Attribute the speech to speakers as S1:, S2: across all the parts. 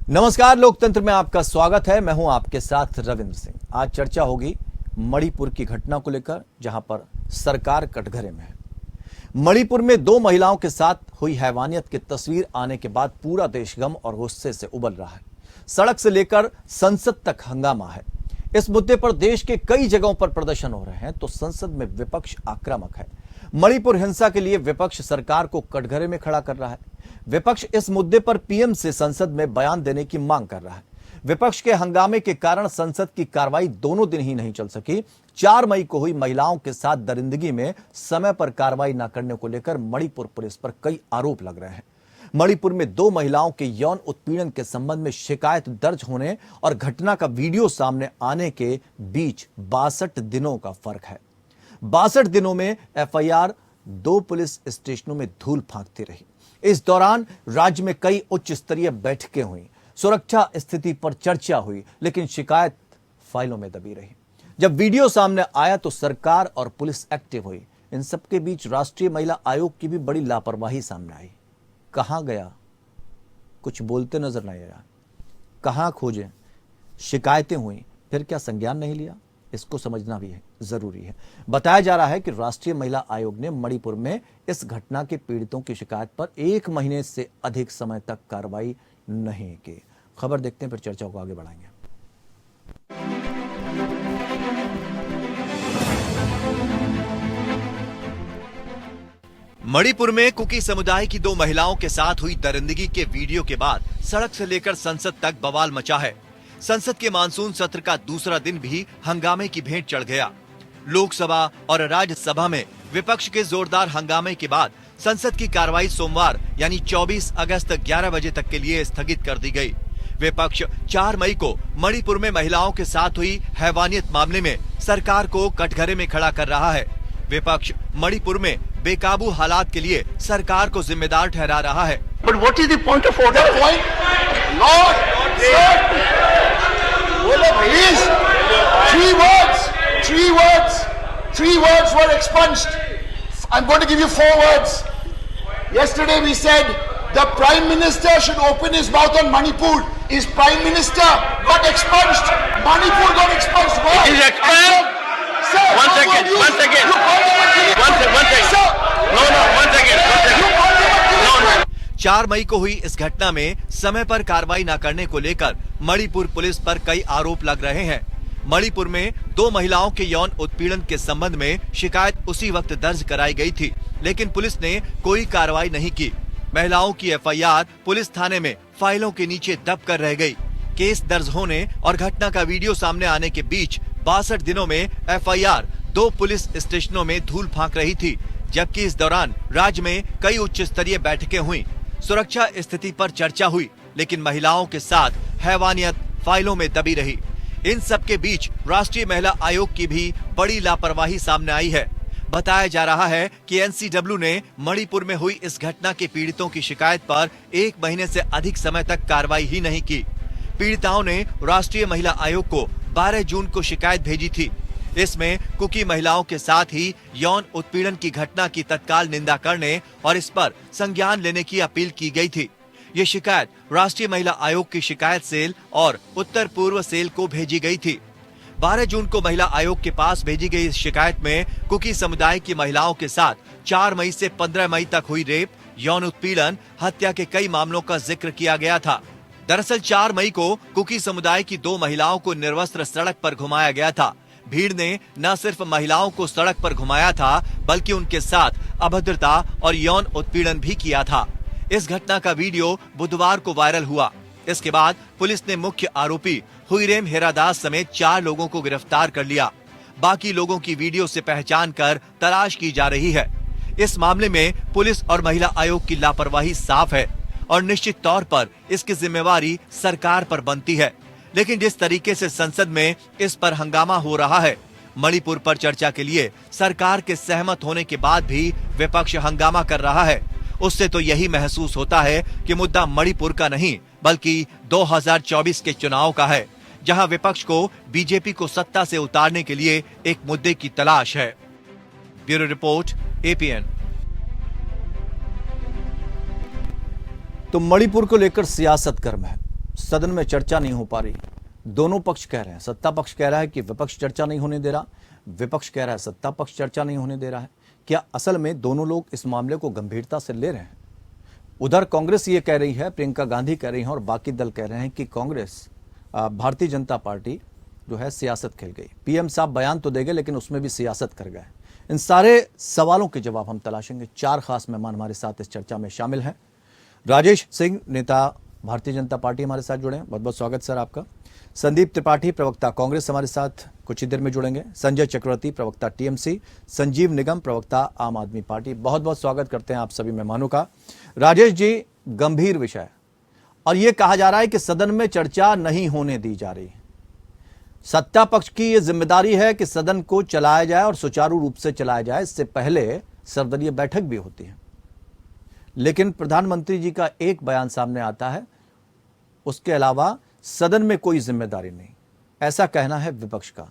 S1: नमस्कार, लोकतंत्र में आपका स्वागत है। मैं हूं आपके साथ रविंद्र सिंह। आज चर्चा होगी मणिपुर की घटना को लेकर, जहां पर सरकार कटघरे में है। मणिपुर में दो महिलाओं के साथ हुई हैवानियत की तस्वीर आने के बाद पूरा देश गम और गुस्से से उबल रहा है। सड़क से लेकर संसद तक हंगामा है। इस मुद्दे पर देश के कई जगहों पर प्रदर्शन हो रहे हैं, तो संसद में विपक्ष आक्रामक है। मणिपुर हिंसा के लिए विपक्ष सरकार को कटघरे में खड़ा कर रहा है। विपक्ष इस मुद्दे पर पीएम से संसद में बयान देने की मांग कर रहा है। विपक्ष के हंगामे के कारण संसद की कार्रवाई दोनों दिन ही नहीं चल सकी। 4 मई को हुई महिलाओं के साथ दरिंदगी में समय पर कार्रवाई न करने को लेकर मणिपुर पुलिस पर कई आरोप लग रहे हैं। मणिपुर में 2 महिलाओं के यौन उत्पीड़न के संबंध में शिकायत दर्ज होने और घटना का वीडियो सामने आने के बीच 62 दिनों का फर्क है। 62 दिनों में एफआईआर 2 पुलिस स्टेशनों में धूल फांकती रही। इस दौरान राज्य में कई उच्च स्तरीय बैठकें हुई, सुरक्षा स्थिति पर चर्चा हुई, लेकिन शिकायत फाइलों में दबी रही। जब वीडियो सामने आया तो सरकार और पुलिस एक्टिव हुई। इन सबके बीच राष्ट्रीय महिला आयोग की भी बड़ी लापरवाही सामने आई। कहां गया? कुछ बोलते नजर नहीं आया। कहां खोजें? शिकायतें हुई, फिर क्या संज्ञान नहीं लिया? इसको समझना भी जरूरी है। बताया जा रहा है कि राष्ट्रीय महिला आयोग ने मणिपुर में इस घटना के पीड़ितों की शिकायत पर 1 महीने से अधिक समय तक कार्रवाई नहीं की। खबर देखते हैं, फिर चर्चा को आगे बढ़ाएंगे।
S2: मणिपुर में कुकी समुदाय की 2 महिलाओं के साथ हुई दरिंदगी के वीडियो के बाद सड़क से लेकर संसद तक बवाल मचा है। संसद के मानसून सत्र का दूसरा दिन भी हंगामे की भेंट चढ़ गया। लोकसभा और राज्यसभा में विपक्ष के जोरदार हंगामे के बाद संसद की कार्रवाई सोमवार यानी 24 अगस्त 11 बजे तक के लिए स्थगित कर दी गई। विपक्ष 4 मई को मणिपुर में महिलाओं के साथ हुई हैवानियत मामले में सरकार को कटघरे में खड़ा कर रहा है। विपक्ष मणिपुर में बेकाबू हालात के लिए सरकार को जिम्मेदार ठहरा रहा है।
S3: But what is the point of order? The point, Lord, बोलो please. 3 words were expunged. I'm going to give you 4 words. Yesterday we said the Prime Minister should open his mouth on Manipur. His Prime Minister got expunged. Manipur got expunged. Why?
S4: It is expunged.
S3: Sir,
S4: One second.
S3: You called him a
S4: One second.
S3: Sir,
S4: One second.
S3: you called him a
S2: 4 मई को हुई इस घटना में समय पर कार्रवाई न करने को लेकर मणिपुर पुलिस पर कई आरोप लग रहे हैं। मणिपुर में 2 महिलाओं के यौन उत्पीड़न के संबंध में शिकायत उसी वक्त दर्ज कराई गई थी, लेकिन पुलिस ने कोई कार्रवाई नहीं की। महिलाओं की एफआईआर पुलिस थाने में फाइलों के नीचे दब कर रह गई। केस दर्ज होने और घटना का वीडियो सामने आने के बीच 62 दिनों में एफआईआर 2 पुलिस स्टेशनों में धूल फांक रही थी, जबकि इस दौरान राज्य में कई उच्च स्तरीय बैठकें हुई, सुरक्षा स्थिति पर चर्चा हुई, लेकिन महिलाओं के साथ हैवानियत फाइलों में दबी रही। इन सब के बीच राष्ट्रीय महिला आयोग की भी बड़ी लापरवाही सामने आई है। बताया जा रहा है कि एनसीडब्ल्यू ने मणिपुर में हुई इस घटना के पीड़ितों की शिकायत पर 1 महीने से अधिक समय तक कार्रवाई ही नहीं की। पीड़िताओं ने राष्ट्रीय महिला आयोग को 12 जून को शिकायत भेजी थी। इसमें कुकी महिलाओं के साथ ही यौन उत्पीड़न की घटना की तत्काल निंदा करने और इस पर संज्ञान लेने की अपील की गई थी। ये शिकायत राष्ट्रीय महिला आयोग की शिकायत सेल और उत्तर पूर्व सेल को भेजी गई थी। 12 जून को महिला आयोग के पास भेजी गई इस शिकायत में कुकी समुदाय की महिलाओं के साथ 4 मई से 15 मई तक हुई रेप, यौन उत्पीड़न, हत्या के कई मामलों का जिक्र किया गया था। दरअसल 4 मई को कुकी समुदाय की 2 महिलाओं को निर्वस्त्र सड़क पर घुमाया गया था। भीड़ ने न सिर्फ महिलाओं को सड़क पर घुमाया था, बल्कि उनके साथ अभद्रता और यौन उत्पीड़न भी किया था। इस घटना का वीडियो बुधवार को वायरल हुआ। इसके बाद पुलिस ने मुख्य आरोपी हुईरेम हेरादास समेत 4 लोगों को गिरफ्तार कर लिया। बाकी लोगों की वीडियो से पहचान कर तलाश की जा रही है। इस मामले में पुलिस और महिला आयोग की लापरवाही साफ है और निश्चित तौर पर इसकी जिम्मेवारी सरकार पर बनती है। लेकिन जिस तरीके से संसद में इस पर हंगामा हो रहा है, मणिपुर पर चर्चा के लिए सरकार के सहमत होने के बाद भी विपक्ष हंगामा कर रहा है, उससे तो यही महसूस होता है कि मुद्दा मणिपुर का नहीं बल्कि 2024 के चुनाव का है, जहां विपक्ष को बीजेपी को सत्ता से उतारने के लिए एक मुद्दे की तलाश है। Bureau report, APN.
S1: तो मणिपुर को लेकर सियासत गर्म है। सदन में चर्चा नहीं हो पा रही। दोनों पक्ष कह रहे हैं, सत्ता पक्ष कह रहा है कि विपक्ष चर्चा नहीं होने दे रहा, विपक्ष कह रहा है सत्ता पक्ष चर्चा नहीं होने दे रहा है। क्या असल में दोनों लोग इस मामले को गंभीरता से ले रहे हैं? उधर कांग्रेस ये कह रही है, प्रियंका गांधी कह रही हैं और बाकी दल कह रहे हैं कि कांग्रेस, भारतीय जनता पार्टी जो है सियासत खेल गई। पीएम साहब बयान तो दे गए लेकिन उसमें भी सियासत कर गए। इन सारे सवालों के जवाब हम तलाशेंगे। 4 खास मेहमान हमारे साथ इस चर्चा में शामिल हैं। राजेश सिंह, नेता भारतीय जनता पार्टी, हमारे साथ जुड़े हैं, बहुत बहुत स्वागत सर आपका। संदीप त्रिपाठी, प्रवक्ता कांग्रेस, हमारे साथ कुछ ही देर में जुड़ेंगे। संजय चक्रवर्ती, प्रवक्ता टीएमसी, संजीव निगम, प्रवक्ता आम आदमी पार्टी, बहुत बहुत स्वागत करते हैं आप सभी मेहमानों का। राजेश जी, गंभीर विषय और यह कहा जा रहा है कि सदन में चर्चा नहीं होने दी जा रही। सत्ता पक्ष की यह जिम्मेदारी है कि सदन को चलाया जाए और सुचारू रूप से चलाया जाए। इससे पहले सर्वदलीय बैठक भी होती है, लेकिन प्रधानमंत्री जी का एक बयान सामने आता है, उसके अलावा सदन में कोई जिम्मेदारी नहीं, ऐसा कहना है विपक्ष का।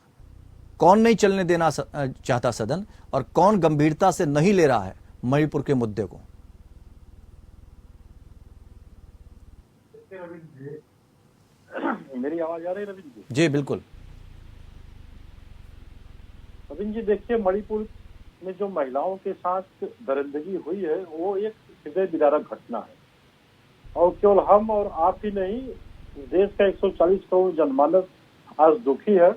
S1: कौन नहीं चलने देना चाहता सदन और कौन गंभीरता से नहीं ले रहा है मणिपुर के मुद्दे को?
S5: मेरी आवाज आ रही है रविंद्र जी?
S1: जी बिल्कुल।
S5: रविंद्र जी, देखिए, मणिपुर में जो महिलाओं के साथ दरिंदगी हुई है वो एक हृदय विदारक घटना है और केवल हम और आप ही नहीं, देश का 140 करोड़ जनमानस आज दुखी है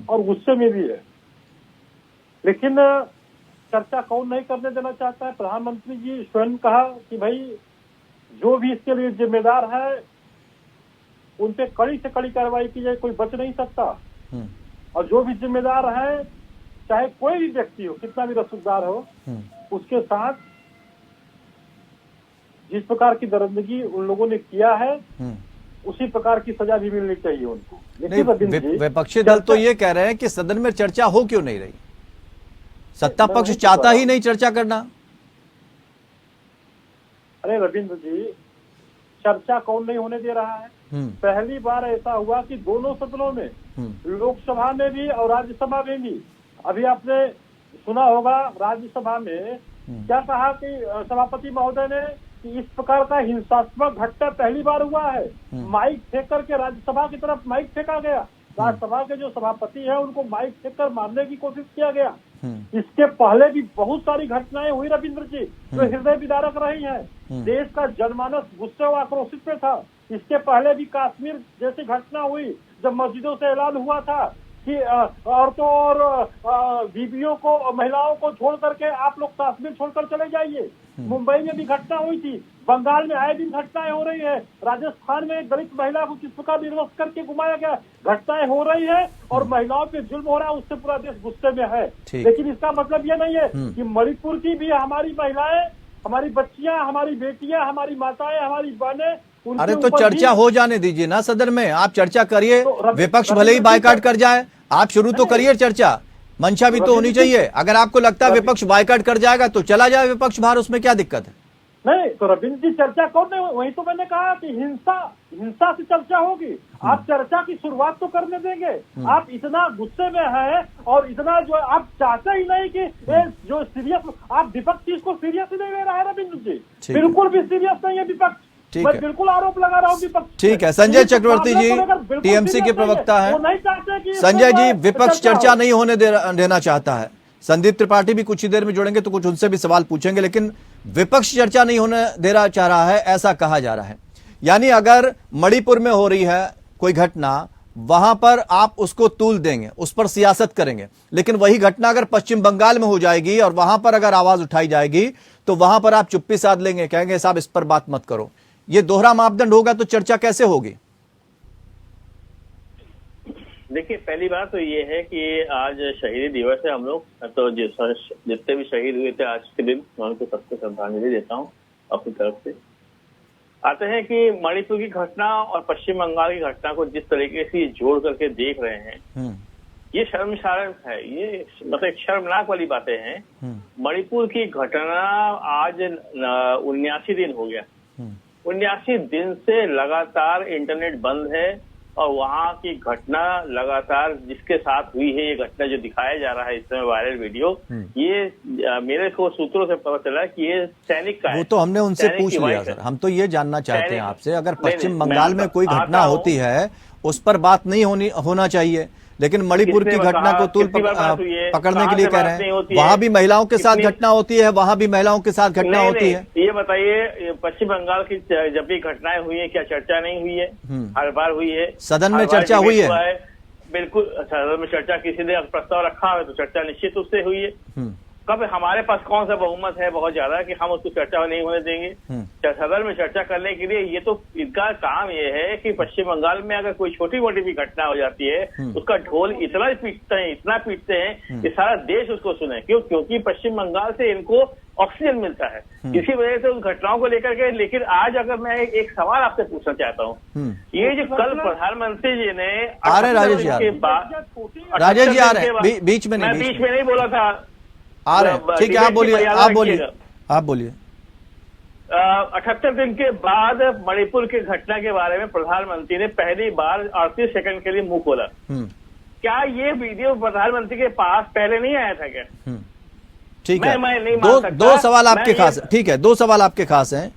S5: और गुस्से में भी है। लेकिन चर्चा कौन नहीं करने देना चाहता है? प्रधानमंत्री जी स्वयं कहा कि भाई जो भी इसके लिए जिम्मेदार है उन पे कड़ी से कड़ी कार्रवाई की जाए, कोई बच नहीं सकता। और जो भी जिम्मेदार है, चाहे कोई भी व्यक्ति हो, कितना भी रसूखदार हो, उसके साथ जिस प्रकार की दरिंदगी उन लोगों ने किया है उसी प्रकार की सजा भी मिलनी चाहिए उनको।
S1: नहीं, विपक्षी दल तो ये कह रहे हैं कि सदन में चर्चा हो क्यों नहीं रही? सत्ता पक्ष चाहता ही नहीं चर्चा करना।
S5: अरे रविंद्र जी, चर्चा कौन नहीं होने दे रहा है? पहली बार ऐसा हुआ कि दोनों सदनों में, लोकसभा में भी और राज्यसभा में भी, अभी आपने सुना होगा राज्यसभा में क्या कहा कि सभापति महोदय ने कि इस प्रकार का हिंसात्मक घटना पहली बार हुआ है। माइक फेंक करके राज्यसभा की तरफ माइक फेंका गया, राज्यसभा के जो सभापति है उनको माइक फेंक कर मारने की कोशिश किया गया। इसके पहले भी बहुत सारी घटनाएं हुई रविंद्र जी, जो हृदय विदारक रही हैं। देश का जनमानस गुस्से और आक्रोशित पे था। इसके पहले भी कश्मीर जैसी घटना हुई जब मस्जिदों से ऐलान हुआ था कि औरतों और बीवियों को, महिलाओं को छोड़ करके आप लोग कश्मीर छोड़कर चले जाइए। मुंबई में भी घटना हुई थी, बंगाल में आए दिन घटनाएं हो रही है, राजस्थान में एक दलित महिला को किस प्रकार निर्वस्त करके घुमाया गया, घटनाएं हो रही है और महिलाओं पे जुल्म हो रहा है, उससे पूरा देश गुस्से में है। लेकिन इसका मतलब ये नहीं है कि मणिपुर की भी हमारी महिलाएं, हमारी बच्चियां, हमारी बेटियां, हमारी माताएं, हमारी बहनें,
S1: अरे तो चर्चा हो जाने दीजिए ना सदन में। आप चर्चा करिए, विपक्ष भले ही बायकॉट कर जाए, आप शुरू तो करिए चर्चा। मंशा भी तो होनी चाहिए। अगर आपको लगता है विपक्ष बायकॉट कर जाएगा तो चला जाए विपक्ष बाहर, उसमें क्या दिक्कत है?
S5: नहीं तो रविंद्र जी, चर्चा कौन नहीं, वही तो मैंने कहा कि हिंसा से चर्चा होगी। आप चर्चा की शुरुआत तो करने देंगे? आप इतना गुस्से में हैं और इतना जो आप चाहते ही नहीं कि जो सीरियस, आप विपक्ष इसको सीरियस ही नहीं ले रहा है रविंद्र जी, बिल्कुल भी सीरियस नहीं है विपक्ष। मैं बिल्कुल आरोप लगा रहा हूँ विपक्ष।
S1: ठीक है, संजय चक्रवर्ती जी टीएमसी के प्रवक्ता हैं। संजय जी, विपक्ष चर्चा नहीं होने देना चाहता है। संदीप त्रिपाठी भी कुछ ही देर में जुड़ेंगे तो कुछ उनसे भी सवाल पूछेंगे, लेकिन विपक्ष चर्चा नहीं होने देना चाह रहा है, ऐसा कहा जा रहा है। यानी अगर मणिपुर में हो रही है कोई घटना, वहां पर आप उसको तूल देंगे, उस पर सियासत करेंगे, लेकिन वही घटना अगर पश्चिम बंगाल में हो जाएगी और वहां पर अगर आवाज उठाई जाएगी तो वहां पर आप चुप्पी साध लेंगे, कहेंगे साहब इस पर बात मत करो। ये दोहरा मापदंड होगा तो चर्चा कैसे होगी?
S4: देखिए, पहली बात तो ये है कि आज शहीदी दिवस है। हम लोग तो जितने भी शहीद हुए थे आज के दिन, मैं उनको सबको श्रद्धांजलि देता हूँ अपनी तरफ से। आते हैं कि मणिपुर की घटना और पश्चिम बंगाल की घटना को जिस तरीके से जोड़ करके देख रहे हैं, ये शर्मसार है। ये मतलब शर्मनाक वाली बातें हैं। मणिपुर की घटना आज 79 दिन हो गया। 79 दिन से लगातार इंटरनेट बंद है और वहाँ की घटना लगातार जिसके साथ हुई है, ये घटना जो दिखाया जा रहा है इस समय वायरल वीडियो, ये मेरे को सूत्रों से पता चला कि ये सैनिक का है।
S1: वो तो हमने उनसे
S4: सैनिक
S1: पूछ
S4: की
S1: लिया
S4: वाइफ है।
S1: सर, हम तो ये जानना चाहते हैं
S4: सैनिक-
S1: आपसे, अगर
S4: नहीं,
S1: पश्चिम
S4: नहीं,
S1: बंगाल
S4: मैं
S1: में कोई
S4: आता
S1: घटना
S4: हूं।
S1: होती है उस पर बात नहीं होना चाहिए, लेकिन मणिपुर की
S4: किसने
S1: घटना
S4: कहा?
S1: को तूल
S4: कितनी बार बात हुई है?
S1: पकड़ने
S4: कहाँ
S1: के लिए
S4: से
S1: कह
S4: बात
S1: रहे
S4: नहीं
S1: हैं।
S4: होती है?
S1: वहां भी महिलाओं के साथ
S4: कितनी-
S1: घटना होती है, वहां भी महिलाओं के साथ घटना होती है।
S4: ये बताइए, पश्चिम बंगाल की जब भी घटनाएं हुई है, क्या चर्चा नहीं हुई है? हर बार हुई है।
S1: सदन में
S4: हर बार
S1: चर्चा
S4: डिबेट
S1: हुई है।
S4: हुआ बिल्कुल। सदन में चर्चा, किसी ने प्रस्ताव रखा है तो चर्चा निश्चित रूप से हुई है। कब हमारे पास कौन सा बहुमत है बहुत ज्यादा कि हम उसको चर्चा नहीं होने देंगे? सदन में चर्चा करने के लिए ये तो इनका काम ये है कि पश्चिम बंगाल में अगर कोई छोटी मोटी भी घटना हो जाती है, उसका ढोल इतना पीटते हैं कि सारा देश उसको सुने। क्यों? क्योंकि पश्चिम बंगाल से इनको ऑक्सीजन मिलता है, इसी वजह से उन घटनाओं को लेकर के। लेकिन आज अगर मैं एक सवाल आपसे पूछना चाहता हूँ, ये जो कल प्रधानमंत्री जी ने
S1: आ रहे राजेश जी,
S4: के बाद
S1: राजेश जी आ रहे हैं, बीच में
S4: मैं
S1: नहीं,
S4: बीच में नहीं बोला था,
S1: आ रहे हैं। ठीक है, आप बोलिए, आप बोलिए।
S4: 78 दिन के बाद मणिपुर की घटना के बारे में प्रधानमंत्री ने पहली बार 38 सेकंड के लिए मुंह खोला। क्या ये वीडियो प्रधानमंत्री के पास पहले नहीं आया था क्या?
S1: ठीक है,
S4: मैं नहीं मान सकता।
S1: दो सवाल आपके
S4: मैं
S1: खास, ठीक है, दो सवाल आपके खास हैं।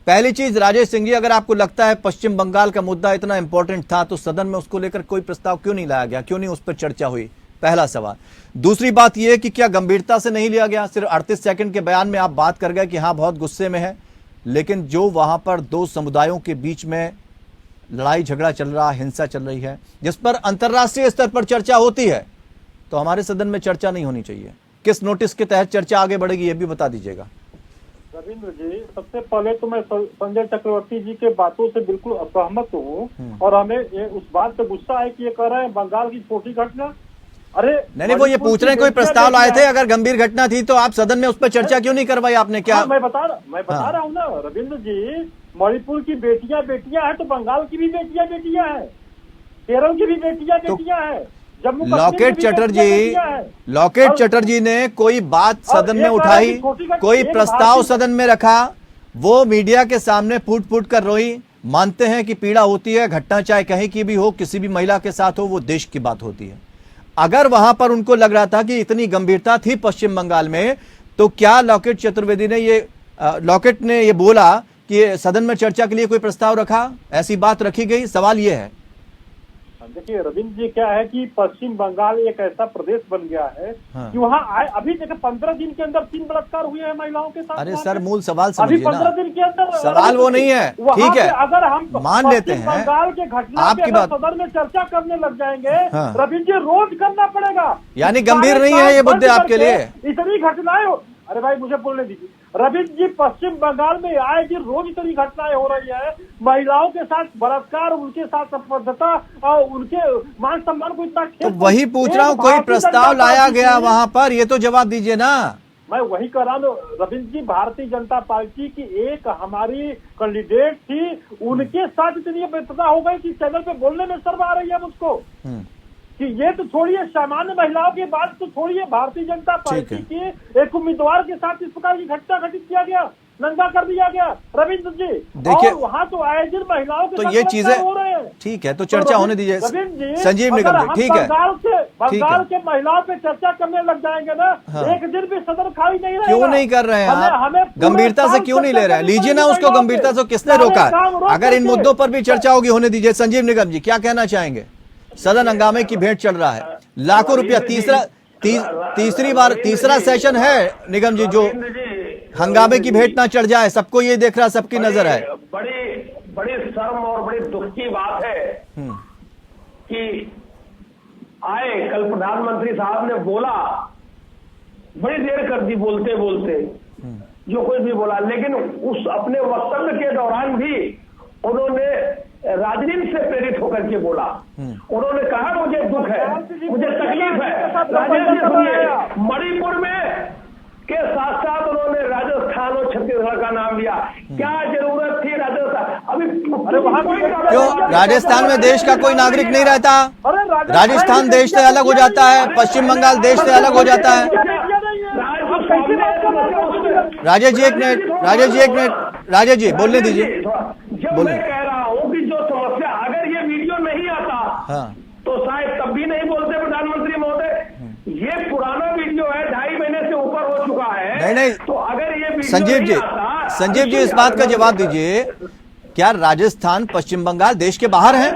S1: पहली चीज, राजेश सिंह जी, अगर आपको लगता है पश्चिम बंगाल का मुद्दा इतना इंपॉर्टेंट था तो सदन में उसको लेकर कोई प्रस्ताव क्यों नहीं लाया गया, क्यों नहीं उस पर चर्चा हुई? पहला सवाल। दूसरी बात यह कि क्या गंभीरता से नहीं लिया गया? सिर्फ 38 सेकंड के बयान में आप बात कर गए कि हाँ बहुत गुस्से में है, लेकिन जो वहां पर दो समुदायों के बीच में लड़ाई झगड़ा चल रहा, हिंसा चल रही है, जिस पर अंतर्राष्ट्रीय स्तर पर चर्चा होती है, तो हमारे सदन में चर्चा नहीं होनी चाहिए। किस नोटिस के तहत चर्चा आगे बढ़ेगी, ये भी बता दीजिएगा।
S5: रविंद्र जी, सबसे पहले तो मैं संजय चक्रवर्ती जी के बातों से बिल्कुल असहमत हूँ, और हमें उस बात पे गुस्सा है कि ये कह रहे हैं बंगाल की छोटी घटना। अरे
S1: नहीं, वो ये पूछ रहे हैं कोई प्रस्ताव लाए थे, अगर गंभीर घटना थी तो आप सदन में उस पर चर्चा क्यों नहीं करवाई आपने? क्या
S5: मैं बता रहा हूँ ना रविंद्र जी, मणिपुर की बेटियां हैं तो बंगाल की भी बेटियां हैं, केरल की भी बेटियां हैं, जम्मू
S1: लॉकेट चटर्जी ने कोई बात सदन में उठाई, कोई प्रस्ताव सदन में रखा, वो मीडिया के सामने फूट फूट कर रोई। मानते हैं कि पीड़ा होती है, घटना चाहे कहीं की भी हो, किसी भी महिला के साथ हो, वो देश की बात होती है। अगर वहां पर उनको लग रहा था कि इतनी गंभीरता थी पश्चिम बंगाल में, तो क्या लॉकेट ने ये बोला कि सदन में चर्चा के लिए कोई प्रस्ताव रखा? ऐसी बात रखी गई? सवाल ये है।
S5: देखिए रविंद्र जी, क्या है कि पश्चिम बंगाल एक ऐसा प्रदेश बन गया है कि वहाँ आए, अभी देखिए 15 दिन के अंदर 3 बलात्कार हुए हैं महिलाओं के साथ।
S1: अरे सर, मूल सवाल
S5: अभी
S1: समझिए
S5: 15
S1: ना,
S5: दिन के अंदर
S1: सवाल वो नहीं है। ठीक है,
S5: अगर हम
S1: मान लेते हैं
S5: बंगाल के घटना
S1: आपकी बात,
S5: सदन में चर्चा करने लग जाएंगे, रविंद्र जी, रोज करना पड़ेगा।
S1: यानी गंभीर नहीं है ये मुद्दे आपके लिए?
S5: इतनी घटनाएं, अरे भाई मुझे बोलने दीजिए रविंद्र जी, पश्चिम बंगाल में आए दिन रोज इतनी घटनाएं हो रही है, महिलाओं के साथ बलात्कार, उनके साथ असभ्यता और उनके मान सम्मान को इतना,
S1: तो वही पूछ रहा हूँ, कोई प्रस्ताव लाया गया वहां पर? ये तो जवाब दीजिए ना।
S5: मैं वही कह रहा हूँ रविंद्र जी, भारतीय जनता पार्टी की एक हमारी कैंडिडेट थी, उनके साथ इतनी बेतदा हो गई कि चैनल पे बोलने में शर्म आ रही है मुझको कि ये तो छोड़िए, सामान्य महिलाओं की बात तो छोड़िए, भारतीय जनता पार्टी के एक उम्मीदवार के साथ इस प्रकार की घटना घटित किया गया, नंगा कर दिया गया रविंद्र जी।
S1: देखिए,
S5: और वहाँ तो आए दिन महिलाओं के
S1: तो
S5: साथ
S1: ये चीजें
S5: हो रहे हैं।
S1: ठीक है, तो चर्चा होने दीजिए संजीव निगम जी। ठीक है,
S5: बंगाल के महिलाओं पे चर्चा करने लग जाएंगे ना, एक दिन भी सदन खाली नहीं रहेगा।
S1: क्यों नहीं कर रहे हैं आप? गंभीरता से क्यों नहीं ले रहे हैं? लीजिए ना उसको गंभीरता से, किसने रोका? अगर इन मुद्दों पर भी चर्चा होगी, होने दीजिए। संजीव निगम जी, क्या कहना चाहेंगे? सदन हंगामे की भेंट चल रहा है, लाखों रुपया, तीसरा सेशन है निगम जी, जो हंगामे की भेंट ना चढ़ जाए। सबको ये देख रहा, सबकी नजर है।
S6: बड़ी शर्म और बड़ी दुख की बात है कि आए कल प्रधानमंत्री साहब ने बोला, बड़ी देर कर दी बोलते बोलते, जो कोई भी बोला, लेकिन उस अपने वक्तव्य के दौरान भी उन्होंने राजनीति से प्रेरित होकर के बोला। उन्होंने कहा मुझे दुख है, मुझे तकलीफ है। राजेश सुनिए, मणिपुर में के साथ साथ उन्होंने राजस्थान और छत्तीसगढ़ का नाम लिया। क्या जरूरत थी राजस्थान? अभी
S1: क्यों राजस्थान में देश का कोई नागरिक नहीं रहता? राजस्थान देश से अलग हो जाता है, पश्चिम बंगाल देश से अलग हो जाता है। राजेश जी एक मिनट, राजेश जी बोलने दीजिए।
S6: जब मैं कह रहा हूं कि जो समस्या, अगर ये वीडियो नहीं आता
S1: हाँ।
S6: तो शायद तब भी नहीं बोलते प्रधानमंत्री महोदय। ये पुराना वीडियो है, 2.5 महीने से ऊपर हो चुका है।
S1: नहीं
S6: तो अगर ये वीडियो
S1: संजीव
S6: नहीं
S1: जी,
S6: आता,
S1: संजीव जी इस बात का जवाब दीजिए, क्या राजस्थान पश्चिम बंगाल देश के बाहर है?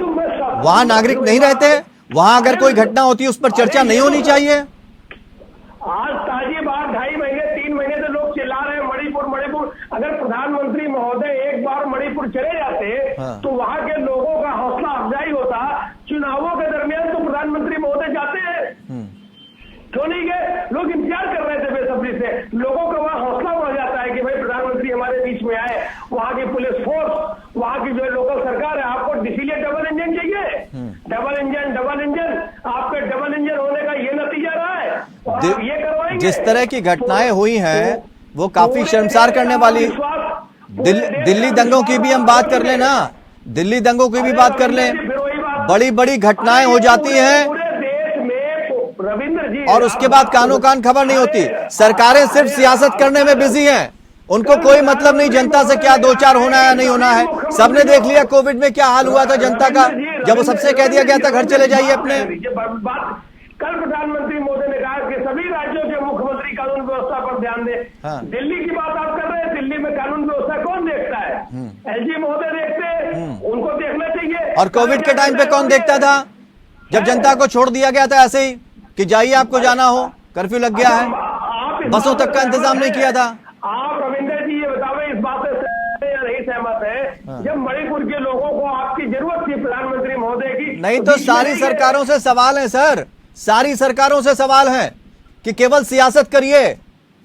S1: वहां नागरिक नहीं रहते? वहां अगर कोई घटना होती है उस पर चर्चा नहीं होनी चाहिए?
S6: आज ताजी बात, 2.5 महीने 3 महीने से लोग चिल्ला रहे हैं मणिपुर मणिपुर। अगर प्रधानमंत्री महोदय एक बार मणिपुर चले जाते
S1: हाँ।
S6: तो वहां के लोगों का हौसला अफजाई होता। चुनावों के दरमियान तो प्रधानमंत्री महोदय जाते हैं, क्यों नहीं गए? लोग इंतजार कर रहे थे बेसब्री से। लोगों का वहां हौसला बढ़ जाता है कि भाई प्रधानमंत्री हमारे बीच में आए। वहां की पुलिस फोर्स, वहां की जो लोकल सरकार है, आपको इसीलिए डबल इंजन चाहिए। डबल इंजन आपके डबल इंजन होने का ये नतीजा रहा है। और आप ये करवाएंगे।
S1: जिस तरह की घटनाएं हुई हैं वो काफी शर्मसार करने वाली। दिल्ली दंगों की भी हम बात कर लें ना, दिल्ली दंगों की भी बात कर लें, बड़ी बड़ी घटनाएं हो जाती हैं
S6: रविंद्र जी,
S1: और उसके बाद कानो कान खबर नहीं होती। सरकारें सिर्फ सियासत करने में बिजी हैं, उनको कोई मतलब नहीं जनता से क्या दो चार होना है या नहीं होना है। सबने देख लिया कोविड में क्या हाल हुआ था जनता का, जब वो सबसे कह दिया गया था घर चले जाइए अपने।
S6: कल प्रधानमंत्री मोदी ने कहा कि सभी राज्यों के मुख्यमंत्री कानून व्यवस्था पर ध्यान दें।
S1: हाँ।
S6: दिल्ली की बात आप कर रहे हैं, दिल्ली में कानून व्यवस्था कौन देखता है? एलजी महोदय देखते हैं, उनको देखना चाहिए।
S1: और कोविड के टाइम पे कौन देखता था, जब जनता को छोड़ दिया गया था ऐसे ही कि जाइए आपको जाना हो, कर्फ्यू लग गया है, बसों तक का इंतजाम नहीं किया था।
S6: आप रविंदर जी ये बतावे इस बात से सहमत है या नहीं सहमत है? जब मणिपुर के लोगों को आपकी जरूरत थी प्रधानमंत्री महोदय की,
S1: नहीं तो सारी सरकारों से सवाल है सर, सारी सरकारों से सवाल है कि केवल सियासत करिए,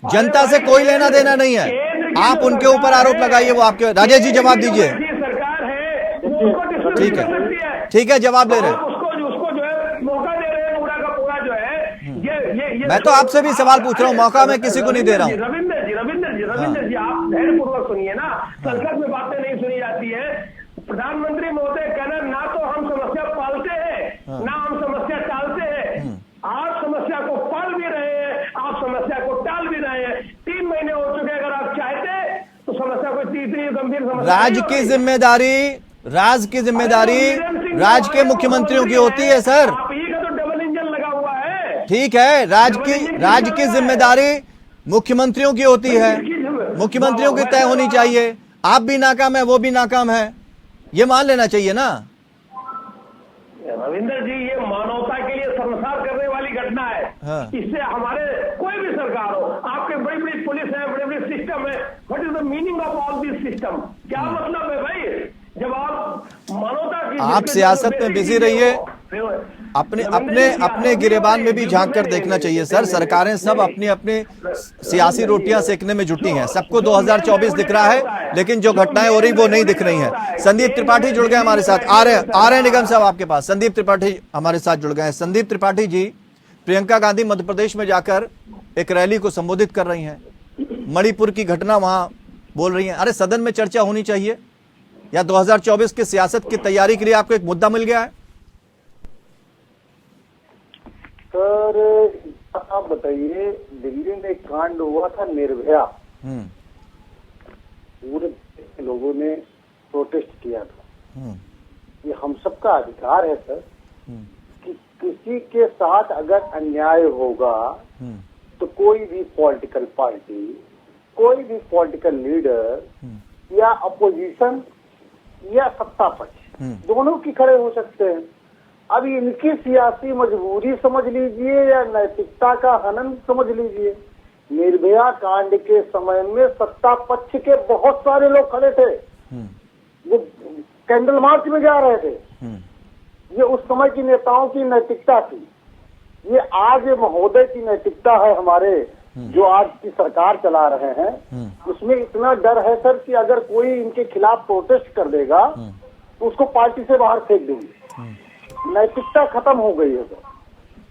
S1: जनता से कोई लेना देना नहीं है। आप उनके ऊपर आरोप लगाइए, वो आपके। राजेश जी जवाब दीजिए।
S6: सरकार है वो उसको
S1: ठीक है,
S6: कर सकती है।
S1: ठीक है, जवाब ले रहे हैं।
S6: उसको जो है मौका दे रहे हैं, पूरा का पूरा जो है ये
S1: मैं तो आपसे भी सवाल पूछ रहा हूँ, मौका मैं किसी को नहीं दे रहा हूँ।
S6: रविंदर जी आप धैर्यपूर्वक सुनिए ना, संसद में बातें नहीं सुनी जाती है। प्रधानमंत्री महोदय कहना, ना तो हम समस्या पालते हैं ना हम समस्या टालते हैं। आप समस्या को पाल भी रहे हैं, आप समस्या को टाल भी रहे हैं। 3 महीने हो चुके, अगर आप चाहते तो समस्या को इतनी गंभीर समस्या
S1: राज्य की जिम्मेदारी राज्य के मुख्यमंत्रियों की होती है सर।
S6: आप ही का तो डबल इंजन लगा हुआ है।
S1: ठीक है, राज्य की जिम्मेदारी मुख्यमंत्रियों की होती है, मुख्यमंत्रियों की तय होनी चाहिए। आप भी नाकाम है, वो भी नाकाम है, ये मान लेना चाहिए ना।
S6: रविंदर जी ये मानवता के लिए शर्मसार करने वाली घटना है।
S1: हाँ।
S6: इससे हमारे कोई भी सरकार हो, आपके बड़ी बड़ी पुलिस है, बड़े बड़े सिस्टम है, what is the meaning of all this system? क्या मतलब है भाई? जब आप मानवता की,
S1: आप सियासत में बिजी रहिए, अपने गिरेबान में भी झांक कर देखना चाहिए सर। सरकारें सब अपनी अपनी सियासी रोटियां सेकने में जुटी हैं, सबको 2024 दिख रहा है, लेकिन जो घटनाएं हो रही वो नहीं दिख रही हैं। संदीप त्रिपाठी जुड़ गए हमारे साथ, आ रहे हैं निगम साहब आपके पास। संदीप त्रिपाठी हमारे साथ जुड़ गए हैं। संदीप त्रिपाठी जी, प्रियंका गांधी मध्य प्रदेश में जाकर एक रैली को संबोधित कर रही हैं, मणिपुर की घटना वहां बोल रही हैं। अरे सदन में चर्चा होनी चाहिए, या 2024 की सियासत की तैयारी के लिए आपको एक मुद्दा मिल गया है?
S7: सर आप बताइए, दिल्ली में कांड हुआ था निर्भया, पूरे लोगों ने प्रोटेस्ट किया था। ये हम सबका अधिकार है सर कि किसी के साथ अगर अन्याय होगा तो कोई भी पॉलिटिकल पार्टी, कोई भी पॉलिटिकल लीडर या अपोजिशन या सत्ता पक्ष, दोनों की खड़े हो सकते हैं। अब इनकी सियासी मजबूरी समझ लीजिए या नैतिकता का हनन समझ लीजिए। निर्भया कांड के समय में सत्ता पक्ष के बहुत सारे लोग खड़े थे, वो कैंडल मार्च में जा रहे थे। ये उस समय की नेताओं की नैतिकता थी। ये आज महोदय की नैतिकता है हमारे, जो आज की सरकार चला रहे हैं। उसमें इतना डर है सर कि अगर कोई इनके खिलाफ प्रोटेस्ट कर देगा तो उसको पार्टी से बाहर फेंक देंगे। नैतिकता खत्म हो गई है सर।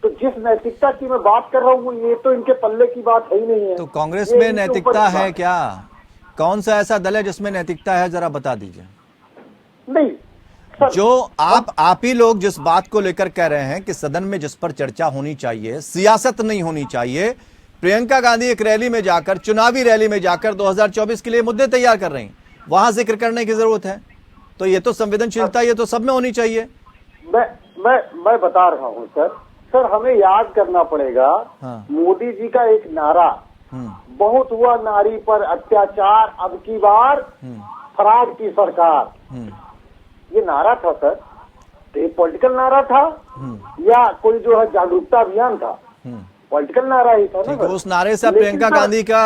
S7: तो जिस नैतिकता की मैं बात कर रहा हूँ, ये तो इनके पल्ले की बात है ही नहीं है।
S1: तो कांग्रेस में नैतिकता है क्या? कौन सा ऐसा दल है जिसमें नैतिकता है, जरा बता दीजिए।
S7: नहीं सर,
S1: जो आप ही लोग जिस बात को लेकर कह रहे हैं कि सदन में जिस पर चर्चा होनी चाहिए, सियासत नहीं होनी चाहिए, प्रियंका गांधी एक रैली में जाकर, चुनावी रैली में जाकर 2024 के लिए मुद्दे तैयार कर रही हैं, वहां जिक्र करने की जरूरत है। तो ये तो संवेदनशीलता, ये तो सब में होनी चाहिए।
S7: मैं बता रहा हूँ सर हमें याद करना पड़ेगा।
S1: हाँ।
S7: मोदी जी का एक नारा बहुत हुआ नारी पर अत्याचार, अब की बार फराड की सरकार, ये नारा था सर। तो ये पॉलिटिकल नारा था या कोई जो है जागरूकता अभियान था? पॉलिटिकल नारा ही था ना।
S1: उस नारे से प्रियंका गांधी का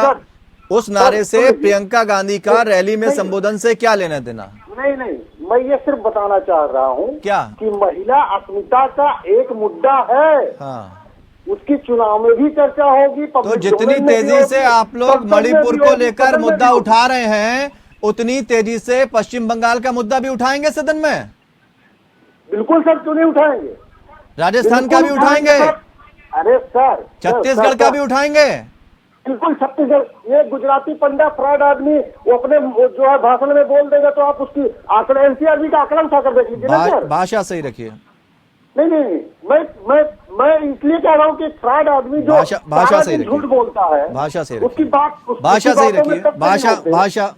S1: उस नारे से प्रियंका गांधी का रैली में संबोधन से क्या लेना देना?
S7: नहीं, मैं ये सिर्फ बताना चाह रहा हूँ
S1: क्या
S7: कि महिला अस्मिता का एक मुद्दा है।
S1: हाँ।
S7: उसकी चुनाव में भी चर्चा होगी।
S1: तो जितनी तेजी से आप लोग मणिपुर को लेकर मुद्दा उठा रहे हैं, उतनी तेजी से पश्चिम बंगाल का मुद्दा भी उठाएंगे सदन में?
S7: बिल्कुल सर, क्यों नहीं उठाएंगे?
S1: राजस्थान का भी उठाएंगे?
S7: अरे सर,
S1: छत्तीसगढ़ का भी उठाएंगे?
S7: बिल्कुल छत्तीसगढ़। ये गुजराती पंडा फ्रॉड आदमी वो अपने जो है भाषण में बोल देगा तो आप उसकी आंकड़े एनसीआरबी का आंकड़ा उठाकर देख लीजिए ना सर।
S1: भाषा सही रखिए।
S7: नहीं, मैं इसलिए कह रहा हूँ कि फ्रॉड आदमी जो
S1: भाषा सही
S7: झूठ बोलता है,
S1: भाषा सही
S7: उसकी बात
S1: भाषा सही रखिए।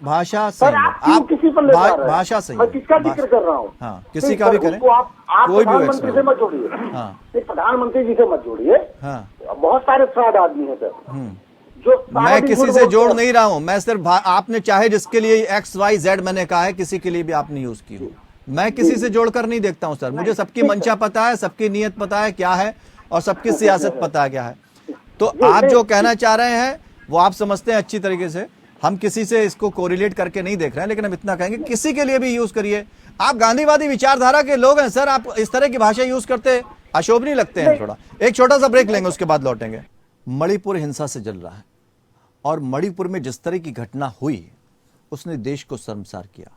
S1: भाषा
S7: सर आप किसी पर ले जा रहे हैं।
S1: भाषा सही।
S7: मैं किसका जिक्र कर रहा हूँ?
S1: हाँ, किसी का भी करें।
S7: आप
S1: कोई भी
S7: प्रधानमंत्री से मत जोड़िए।
S1: हाँ,
S7: प्रधानमंत्री जी से मत जोड़िए।
S1: हाँ,
S7: बहुत सारे फ्रॉड आदमी है सर जो
S1: मैं किसी से जोड़ नहीं रहा हूं। मैं सिर्फ आपने चाहे जिसके लिए XYZ मैंने कहा है, किसी के लिए भी आपने यूज की हो, मैं किसी से जोड़कर नहीं देखता हूं सर। मुझे सबकी मंशा पता है, सबकी नीयत पता है क्या है, और सबकी सियासत पता है क्या है। तो आप जो कहना चाह रहे हैं वो आप समझते हैं अच्छी तरीके से। हम किसी से इसको कोरिलेट करके नहीं देख रहे हैं, लेकिन हम इतना कहेंगे किसी के लिए भी यूज करिए। आप गांधीवादी विचारधारा के लोग हैं सर, आप इस तरह की भाषा यूज करते अशोभनीय लगते हैं। थोड़ा एक छोटा सा ब्रेक लेंगे, उसके बाद लौटेंगे। मणिपुर हिंसा से जल रहा है और मणिपुर में जिस तरह की घटना हुई उसने देश को शर्मसार किया।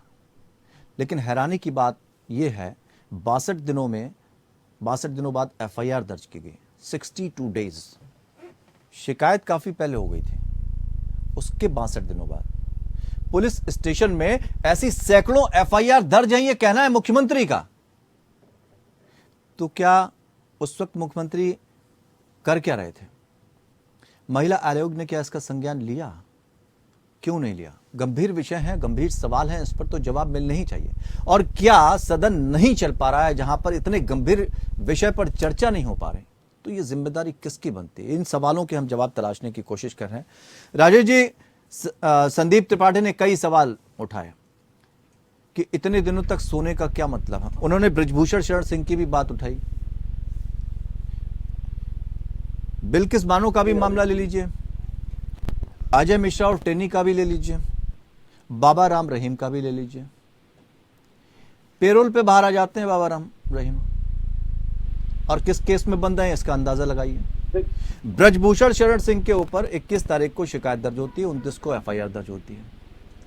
S1: लेकिन हैरानी की बात यह है 62 दिनों बाद FIR दर्ज की गई। 62 डेज, शिकायत काफी पहले हो गई थी, उसके 62 दिनों बाद पुलिस स्टेशन में ऐसी सैकड़ों FIR दर्ज हैं, यह कहना है मुख्यमंत्री का। तो क्या उस वक्त मुख्यमंत्री कर क्या रहे थे? महिला आयोग ने क्या इसका संज्ञान लिया? क्यों नहीं लिया? गंभीर विषय है, गंभीर सवाल है, इस पर तो जवाब मिलने ही चाहिए। और क्या सदन नहीं चल पा रहा है जहां पर इतने गंभीर विषय पर चर्चा नहीं हो पा रही? तो ये जिम्मेदारी किसकी बनती है? इन सवालों के हम जवाब तलाशने की कोशिश कर रहे हैं। राजेश जी, संदीप त्रिपाठी ने कई सवाल उठाए कि इतने दिनों तक सोने का क्या मतलब है। उन्होंने बृजभूषण शरण सिंह की भी बात उठाई। बिल्किस बानो का भी मामला ले लीजिए, अजय मिश्रा और टेनी का भी ले लीजिए, बाबा राम रहीम का भी ले लीजिए। पेरोल पे बाहर आ जाते हैं बाबा राम रहीम, और किस केस में बंद है इसका अंदाजा लगाइए। ब्रजभूषण शरण सिंह के ऊपर 21 तारीख को शिकायत दर्ज होती है, 29 को FIR दर्ज होती है।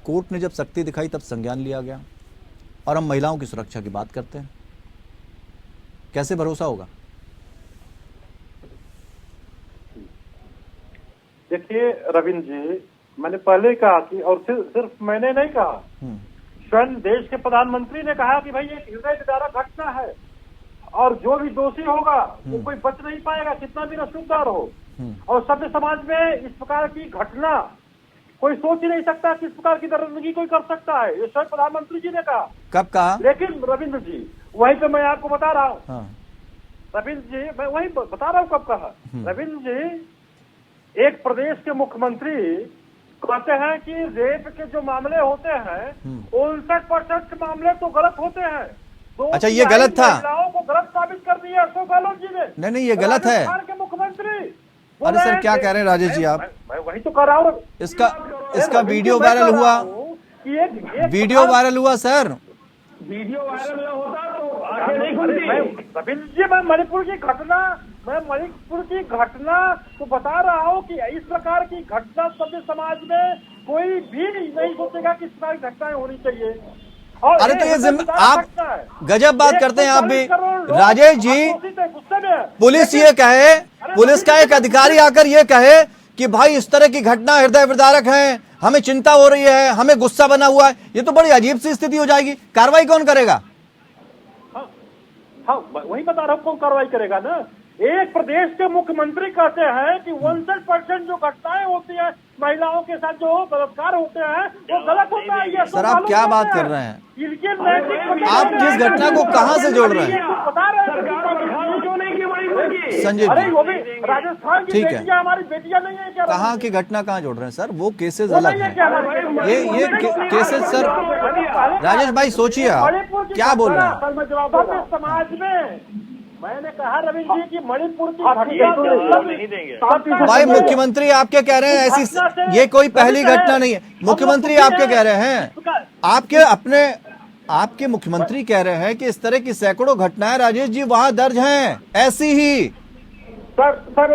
S1: कोर्ट ने जब सख्ती दिखाई तब संज्ञान लिया गया, और हम महिलाओं की सुरक्षा की बात करते हैं। कैसे भरोसा होगा?
S5: देखिए रविंद्र जी, मैंने पहले कहा कि, और सिर्फ मैंने नहीं कहा, स्वयं देश के प्रधानमंत्री ने कहा कि भाई एक हृदय विदारक घटना है और जो भी दोषी होगा वो कोई बच नहीं पाएगा, कितना भी रसूखदार हो। और सभ्य समाज में इस प्रकार की घटना कोई सोच ही नहीं सकता कि इस प्रकार की दर्दगी कोई कर सकता है। ये स्वयं प्रधानमंत्री जी ने कहा।
S1: कब कहा?
S5: लेकिन रविंद्र जी, वही तो मैं आपको बता रहा हूँ। रविंद्र जी, मैं वही बता रहा हूँ कब कहा। रविंद्र जी, एक प्रदेश के मुख्यमंत्री कहते हैं कि रेप के जो मामले होते हैं 59% के मामले तो गलत होते हैं। तो
S1: अच्छा, ये गलत था?
S5: महिलाओं को गलत साबित कर दिया अशोक गहलोत जी ने।
S1: नहीं, ये गलत है।
S5: राजस्थान के मुख्यमंत्री।
S1: अरे सर, क्या कह रहे हैं राजेश जी आप?
S5: मैं वही तो कर रहा हूँ।
S1: इसका वीडियो वायरल हुआ, वीडियो वायरल हुआ सर।
S6: वीडियो वायरल न होता तो आंखें नहीं खुलती।
S5: रविंद्र जी, मैं मणिपुर की घटना तो बता रहा हूँ कि इस प्रकार की घटना सभ्य समाज में कोई भी नहीं सोचेगा कि इस प्रकार की घटनाएं होनी चाहिए। और
S1: अरे तो ये आप गजब बात करते हैं आप भी राजेश जी। पुलिस ये कहे, पुलिस का एक अधिकारी आकर ये कहे कि भाई इस तरह की घटना हृदय विदारक है, हमें चिंता हो रही है, हमें गुस्सा बना हुआ है, ये तो बड़ी अजीब सी स्थिति हो जाएगी। कार्रवाई कौन करेगा?
S5: हाँ, वही बता रहा हूँ, कौन कार्रवाई करेगा ना। एक प्रदेश के मुख्यमंत्री कहते हैं कि 61% जो घटनाएं होती है महिलाओं के साथ जो बलात्कार होते हैं वो गलत होता है। ये
S1: सर आप क्या बात कर रहे हैं?
S5: इनके नैतिक
S1: आप जिस घटना को कहां से जोड़ रहे हैं?
S5: बता रहे हैं
S1: संजय
S5: अरे
S1: जी,
S5: वो भी राजस्थान की
S1: ठीक है।
S5: बेटियां हमारी बेटियां नहीं है क्या?
S1: कहाँ की घटना कहाँ जोड़ रहे हैं सर? वो केसेस
S5: वो
S1: अलग
S5: नहीं है
S1: हैं।
S5: क्या?
S1: ये केसेस सर, राजेश भाई सोचिए आप क्या बोल रहे हैं?
S5: समाज में मैंने कहा रविंद्र जी की मणिपुर की
S4: नहीं देंगे।
S1: भाई मुख्यमंत्री आपके कह रहे हैं ऐसी, ये कोई पहली घटना नहीं है। मुख्यमंत्री आपके कह रहे हैं, आपके मुख्यमंत्री कह रहे हैं कि इस तरह की सैकड़ों घटनाएं राजेश जी वहां दर्ज हैं ऐसी ही।
S7: सर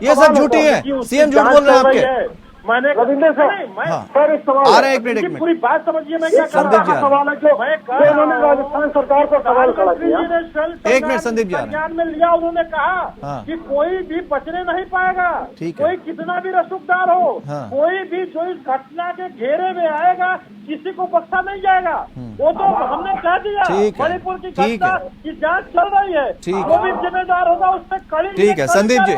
S1: ये सब झूठी है, सीएम झूठ बोल रहे हैं आपके।
S5: मैंने
S7: रविंद्र सर,
S1: हाँ।
S7: सर इस सवाल
S1: आ रहे हैं, एक मिनट
S5: पूरी बात समझिए मैं क्या कर
S1: संदीप
S5: रहा
S1: जी,
S5: हूं। सवाल है जो मैं कर रहा
S7: उन्होंने राजस्थान सरकार पर सवाल खड़ा किया।
S1: एक मिनट संदीप जी, आ रहे हैं।
S5: संज्ञान में लिया, उन्होंने कहा
S1: हाँ।
S5: कि कोई भी बचने नहीं पाएगा,
S1: ठीक है।
S5: कोई कितना भी रसूखदार हो,
S1: हाँ।
S5: कोई भी जो इस घटना के घेरे में आएगा किसी को बख्शा नहीं जाएगा। वो तो हमने कह दिया,
S1: ठीक है,
S5: मणिपुर की
S1: ठीक
S5: घटना
S1: है।
S5: की जांच चल रही है,
S1: ठीक है।
S5: जो भी जिम्मेदार होगा उस पर कड़ी
S1: ठीक है, संदीप जी,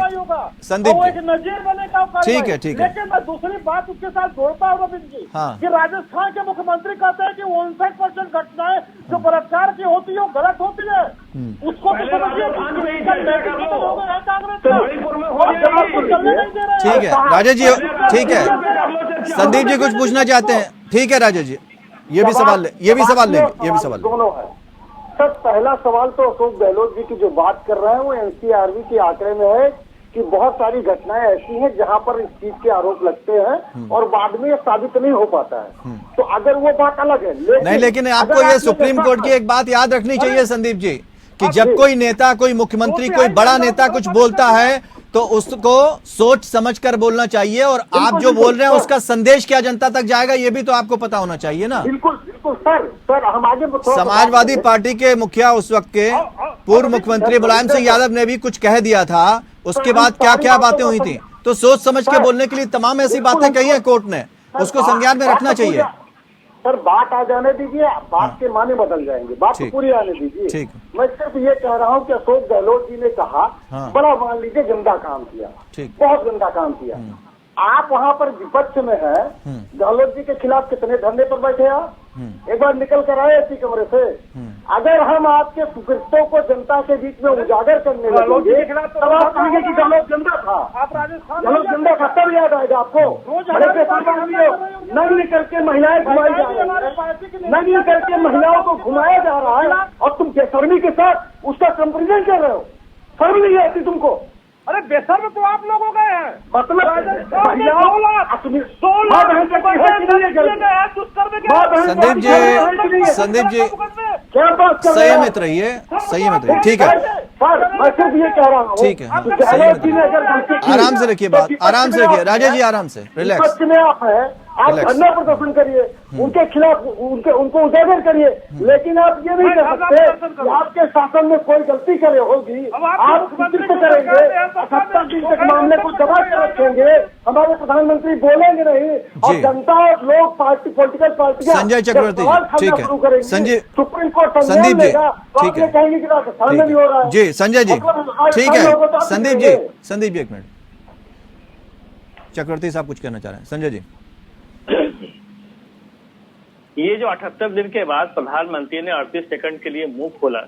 S1: संदीप
S5: वो
S1: जी।
S5: एक नजीर बनेगा कार्रवाई।
S1: ठीक है, ठीक है।
S5: लेकिन मैं दूसरी बात उसके साथ जोड़ता हूँ रविंद्र जी,
S1: हाँ।
S5: कि राजस्थान के मुख्यमंत्री कहते हैं कि 59% घटनाएं जो बलात्कार की होती है वो गलत होती है। उसको तो समझिए
S1: ठीक है राजेश जी, ठीक है संदीप जी कुछ पूछना चाहते हैं? ठीक है राजेश जी, ये भी सवाल लेंगे।
S7: दोनों है सर। पहला सवाल तो अशोक गहलोत जी की जो बात कर रहे हैं वो एनसीआरबी के आंकड़े में है कि बहुत सारी घटनाएं ऐसी हैं जहां पर इस चीज के आरोप लगते हैं और बाद में ये साबित नहीं हो पाता है। तो अगर वो बात अलग है,
S1: लेकिन आपको ये सुप्रीम कोर्ट की एक बात याद रखनी चाहिए संदीप जी, कि जब कोई नेता, कोई मुख्यमंत्री, कोई बड़ा नेता कुछ बोलता है तो उसको सोच समझ कर बोलना चाहिए, और आप जो बोल रहे हैं उसका संदेश क्या जनता तक जाएगा ये भी तो आपको पता होना चाहिए ना।
S7: बिल्कुल बिल्कुल सर हम आगे
S1: समाजवादी पार्टी के मुखिया उस वक्त के पूर्व मुख्यमंत्री मुलायम सिंह यादव ने भी कुछ कह दिया था, उसके बाद क्या क्या बातें हुई थी। तो सोच समझ के बोलने के लिए तमाम ऐसी बातें कही है कोर्ट ने, उसको संज्ञान में रखना चाहिए।
S7: सर बात आ जाने दीजिए, बात के माने बदल जाएंगे, बात तो पूरी आने दीजिए।
S1: ठीक।
S7: मैं सिर्फ ये कह रहा हूँ कि अशोक गहलोत जी ने कहा बड़ा मान लीजिए गंदा काम किया, बहुत गंदा काम किया। आप वहाँ पर विपक्ष में है, गहलोत जी के खिलाफ कितने धरने पर बैठे आप? एक बार निकल कर आए इसी कमरे से। अगर हम आपके सुकृत्यों को जनता के बीच में उजागर करने लगेंगे तब आप कहेंगे कि गहलोत गंदा था, गहलोत गंदा था, तब याद आएगा आपको। नग्न करके महिलाएं घुमाई जा रही है, नग्न करके महिलाओं को घुमाया जा रहा है और तुम बेशर्मी के साथ उसका कंपेरिजन कर रहे हो। शर्म नहीं आती तुमको?
S5: अरे बेशर्म तो आप लोग हो गए हैं।
S7: मतलब
S1: संदीप जी संयमित रहिए, ठीक है
S7: सर। मैं सिर्फ ये कह रहा हूँ,
S1: ठीक है, आराम से रखिए बात, आराम से रखिए राजेश जी, आराम से रिलैक्स।
S7: में आप है, आप धरना प्रदर्शन करिए, उनके खिलाफ उनको उजागर करिए, लेकिन आप ये नहीं कर सकते कि आपके शासन में कोई गलती करे होगी आप नेतृत्व करेंगे, 78 दिन तक मामले को दबा कर रखेंगे, हमारे प्रधानमंत्री बोलेंगे नहीं और जनता और लोग पार्टी पॉलिटिकल पार्टी
S1: संजय चक्रवर्ती, ठीक है संजय,
S7: सुप्रीम कोर्ट
S1: संदीप जी,
S7: ठीक है कहेंगे कि राजस्थान में भी हो रहा है
S1: जी, संजय जी ठीक है, संदीप जी एक मिनट, चक्रवर्ती साहब कुछ कहना चाह रहे हैं। संजय जी,
S4: ये जो 78 दिन के बाद प्रधानमंत्री ने 38 सेकंड के लिए मुंह खोला,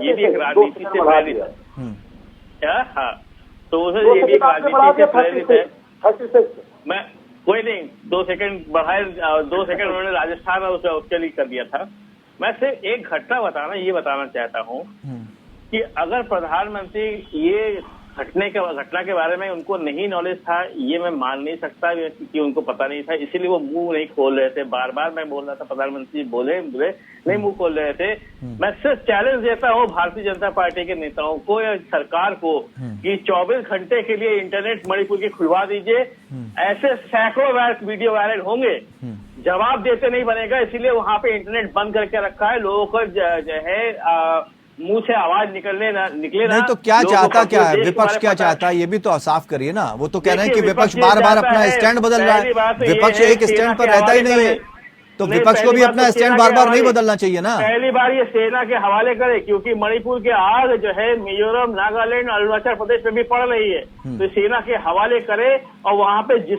S4: ये भी एक राजनीति से प्रेरित है क्या? हाँ, तो उसे ये भी एक राजनीति से प्रेरित है। मैं कोई नहीं, 2 सेकंड बढ़ाए, 2 सेकंड उन्होंने राजस्थान में उसके लिए कर दिया था। मैं सिर्फ एक घटना बताना चाहता हूँ कि अगर प्रधानमंत्री ये घटना के बारे में उनको नहीं नॉलेज था, ये मैं मान नहीं सकता कि उनको पता नहीं था, इसीलिए वो मुंह नहीं खोल रहे थे। बार बार मैं बोल रहा था प्रधानमंत्री बोले नहीं मुंह खोल रहे थे। मैं सिर्फ चैलेंज देता हूँ भारतीय जनता पार्टी के नेताओं को या सरकार को कि 24 घंटे के लिए इंटरनेट मणिपुर की खुलवा दीजिए। ऐसे सैकड़ों वीडियो वायरल होंगे, जवाब देते नहीं बनेगा, इसीलिए वहां पे इंटरनेट बंद करके रखा है। लोगों को जो है मुंह से आवाज निकले
S1: नहीं तो क्या चाहता क्या है विपक्ष, क्या चाहता है ये भी तो साफ करिए ना। वो तो कह रहे हैं कि विपक्ष बार बार अपना स्टैंड बदल रहा है, विपक्ष एक स्टैंड पर रहता ही नहीं है। तो विपक्ष को भी अपना स्टैंड बार बार नहीं बदलना चाहिए ना।
S4: पहली बार ये सेना के हवाले करे, क्योंकि मणिपुर के आग जो है मिजोरम, नागालैंड, अरुणाचल प्रदेश में भी पड़ रही है, तो सेना के हवाले करे और वहां पे जिस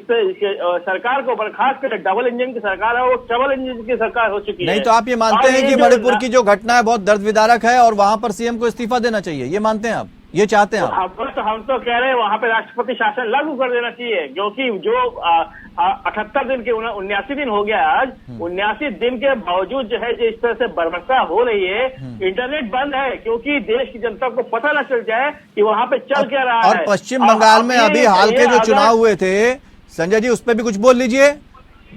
S4: सरकार को बर्खास्त करे, डबल इंजन की सरकार है, वो ट्रिपल इंजन की सरकार हो चुकी है।
S1: नहीं तो आप ये मानते हैं कि मणिपुर की जो घटना है बहुत दर्द विदारक है और वहां पर सीएम को इस्तीफा देना चाहिए, ये मानते हैं आप, ये चाहते हैं आप?
S4: हम तो कह रहे हैं वहां पे राष्ट्रपति शासन लागू कर देना चाहिए, क्योंकि जो 78 दिन के 79 दिन हो गया आज, 79 दिन के बावजूद जो है जिस तरह से बर्बरता हो रही है, इंटरनेट बंद है, क्योंकि देश की जनता को पता न चल जाए कि वहां पे चल क्या रहा है।
S1: और पश्चिम बंगाल में अभी हाल के जो चुनाव हुए थे संजय जी, उस पर भी कुछ बोल लीजिए।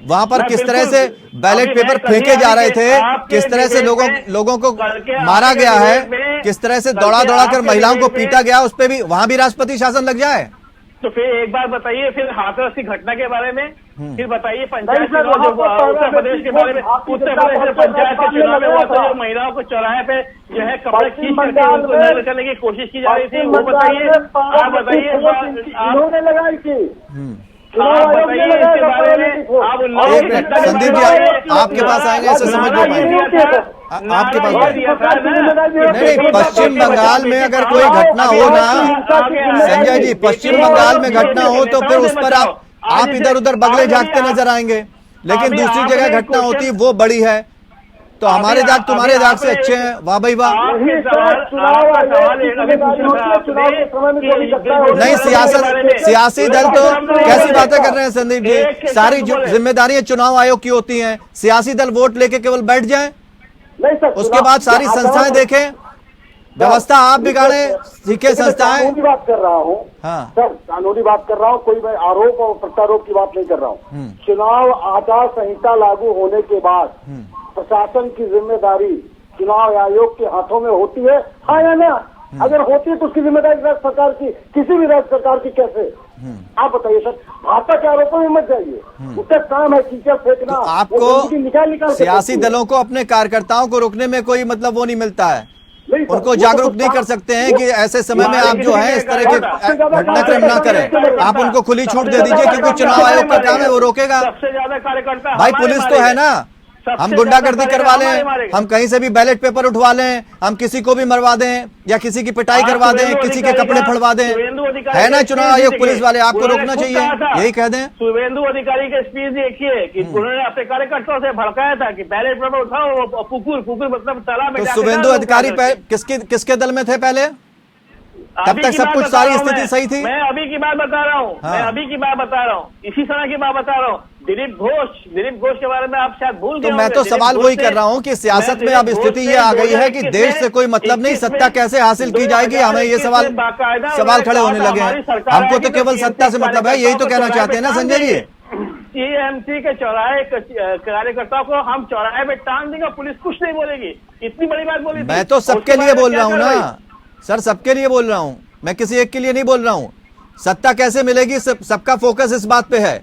S1: वहां पर किस तरह से बैलेट पेपर फेंके जा रहे थे, किस तरह से लोगों को मारा गया है, किस तरह से दौड़ा कर महिलाओं को पीटा गया, उस पर भी वहां भी राष्ट्रपति शासन लग जाए।
S4: तो फिर एक बार बताइए, फिर हाथरस की घटना के बारे में, फिर बताइए पंचायत चुनाव जो उत्तर प्रदेश के बारे में, उत्तर प्रदेश में पंचायत के चुनाव में हुआ था, जो महिलाओं को चौराहे पे जो है कपड़े खींच करके उनको नजर करने की कोशिश की जा रही थी, वो बताइए, आप बताइए, इसके बारे में आप
S1: संदीप जी आपके पास आएंगे, ऐसे समझ नहीं पाएंगे आपके पास। नहीं, पश्चिम बंगाल में अगर कोई घटना हो ना संजय जी, पश्चिम बंगाल में घटना हो तो फिर उस पर आप इधर उधर बगले झांकते नजर आएंगे, लेकिन दूसरी जगह घटना होती वो बड़ी है, तो हमारे दाग तुम्हारे दाग से अच्छे हैं, वाह भाई वाह। नहीं, सियासी दल तो कैसी बातें कर रहे हैं संदीप जी, सारी जिम्मेदारियां चुनाव आयोग की होती हैं, सियासी दल वोट लेके केवल बैठ जाएं, उसके बाद सारी संस्थाएं देखें, व्यवस्था आप बिगाड़े, सीखे संस्थाएं।
S7: कानूनी बात कर रहा हूँ
S1: हाँ
S7: सर, कानूनी बात कर रहा हूँ, कोई मैं आरोप और प्रत्यारोप की बात नहीं कर रहा हूँ। चुनाव आचार संहिता लागू होने के बाद प्रशासन की जिम्मेदारी चुनाव आयोग के हाथों में होती है, हाँ या ना? अगर होती है तो उसकी जिम्मेदारी राज्य सरकार की, किसी भी राज्य सरकार की कैसे? आप बताइए सर, भाजपा के आरोपों में मत जाइए, उसका काम है कीचड़ फेंकना।
S1: तो आपको
S7: निकाल
S1: सियासी दलों को अपने कार्यकर्ताओं को रोकने में कोई मतलब वो नहीं मिलता है, उनको जागरूक नहीं कर सकते हैं कि ऐसे समय में आप जो है इस तरह के घटनाक्रम ना करें, आप उनको खुली छूट दे दीजिए, क्योंकि चुनाव आयोग का काम है वो रोकेगा।
S4: सबसे ज्यादा कार्यकर्ता
S1: भाई पुलिस तो है ना, हम गुंडागर्दी करवा लें, हम कहीं से भी बैलेट पेपर उठवा लें, हम किसी को भी मरवा दें या किसी की पिटाई करवा दें, किसी के कपड़े फड़वा दें, है ना चुनाव आयोग पुलिस वाले, आपको रोकना चाहिए, यही कह दें।
S4: शुभेंदु अधिकारी के स्पीच देखिए कि उन्होंने अपने कार्यकर्ताओं से भड़काया था कि बैलेट पेपर उठाओ, पुकुर मतलब तालाब में।
S1: तो शुभेंदु अधिकारी किसके दल में थे पहले? तब तक सब कुछ सारी स्थिति सही थी।
S4: मैं अभी की बात बता रहा हूँ, मैं अभी की बात बता रहा हूँ, इसी समय की बात बता रहा हूँ। दिलीप घोष के बारे में आप शायद भूल गए।
S1: तो मैं तो सवाल वही कर रहा हूँ कि सियासत में अब स्थिति ये आ गई है कि देश से कोई मतलब नहीं, सत्ता कैसे हासिल की जाएगी, हमें ये सवाल खड़े होने लगे हैं। हमको तो केवल सत्ता से मतलब है, यही तो कहना चाहते हैं ना संजय जी?
S4: टीएमसी के चौराहे कार्यकर्ताओं को हम चौराहे में टांग देंगे, पुलिस कुछ नहीं बोलेगी, इतनी बड़ी बात बोली।
S1: मैं तो सबके लिए बोल रहा हूँ ना सर, सबके लिए बोल रहा हूँ, मैं किसी एक के लिए नहीं बोल रहा हूँ। सत्ता कैसे मिलेगी, सबका फोकस इस बात पे है,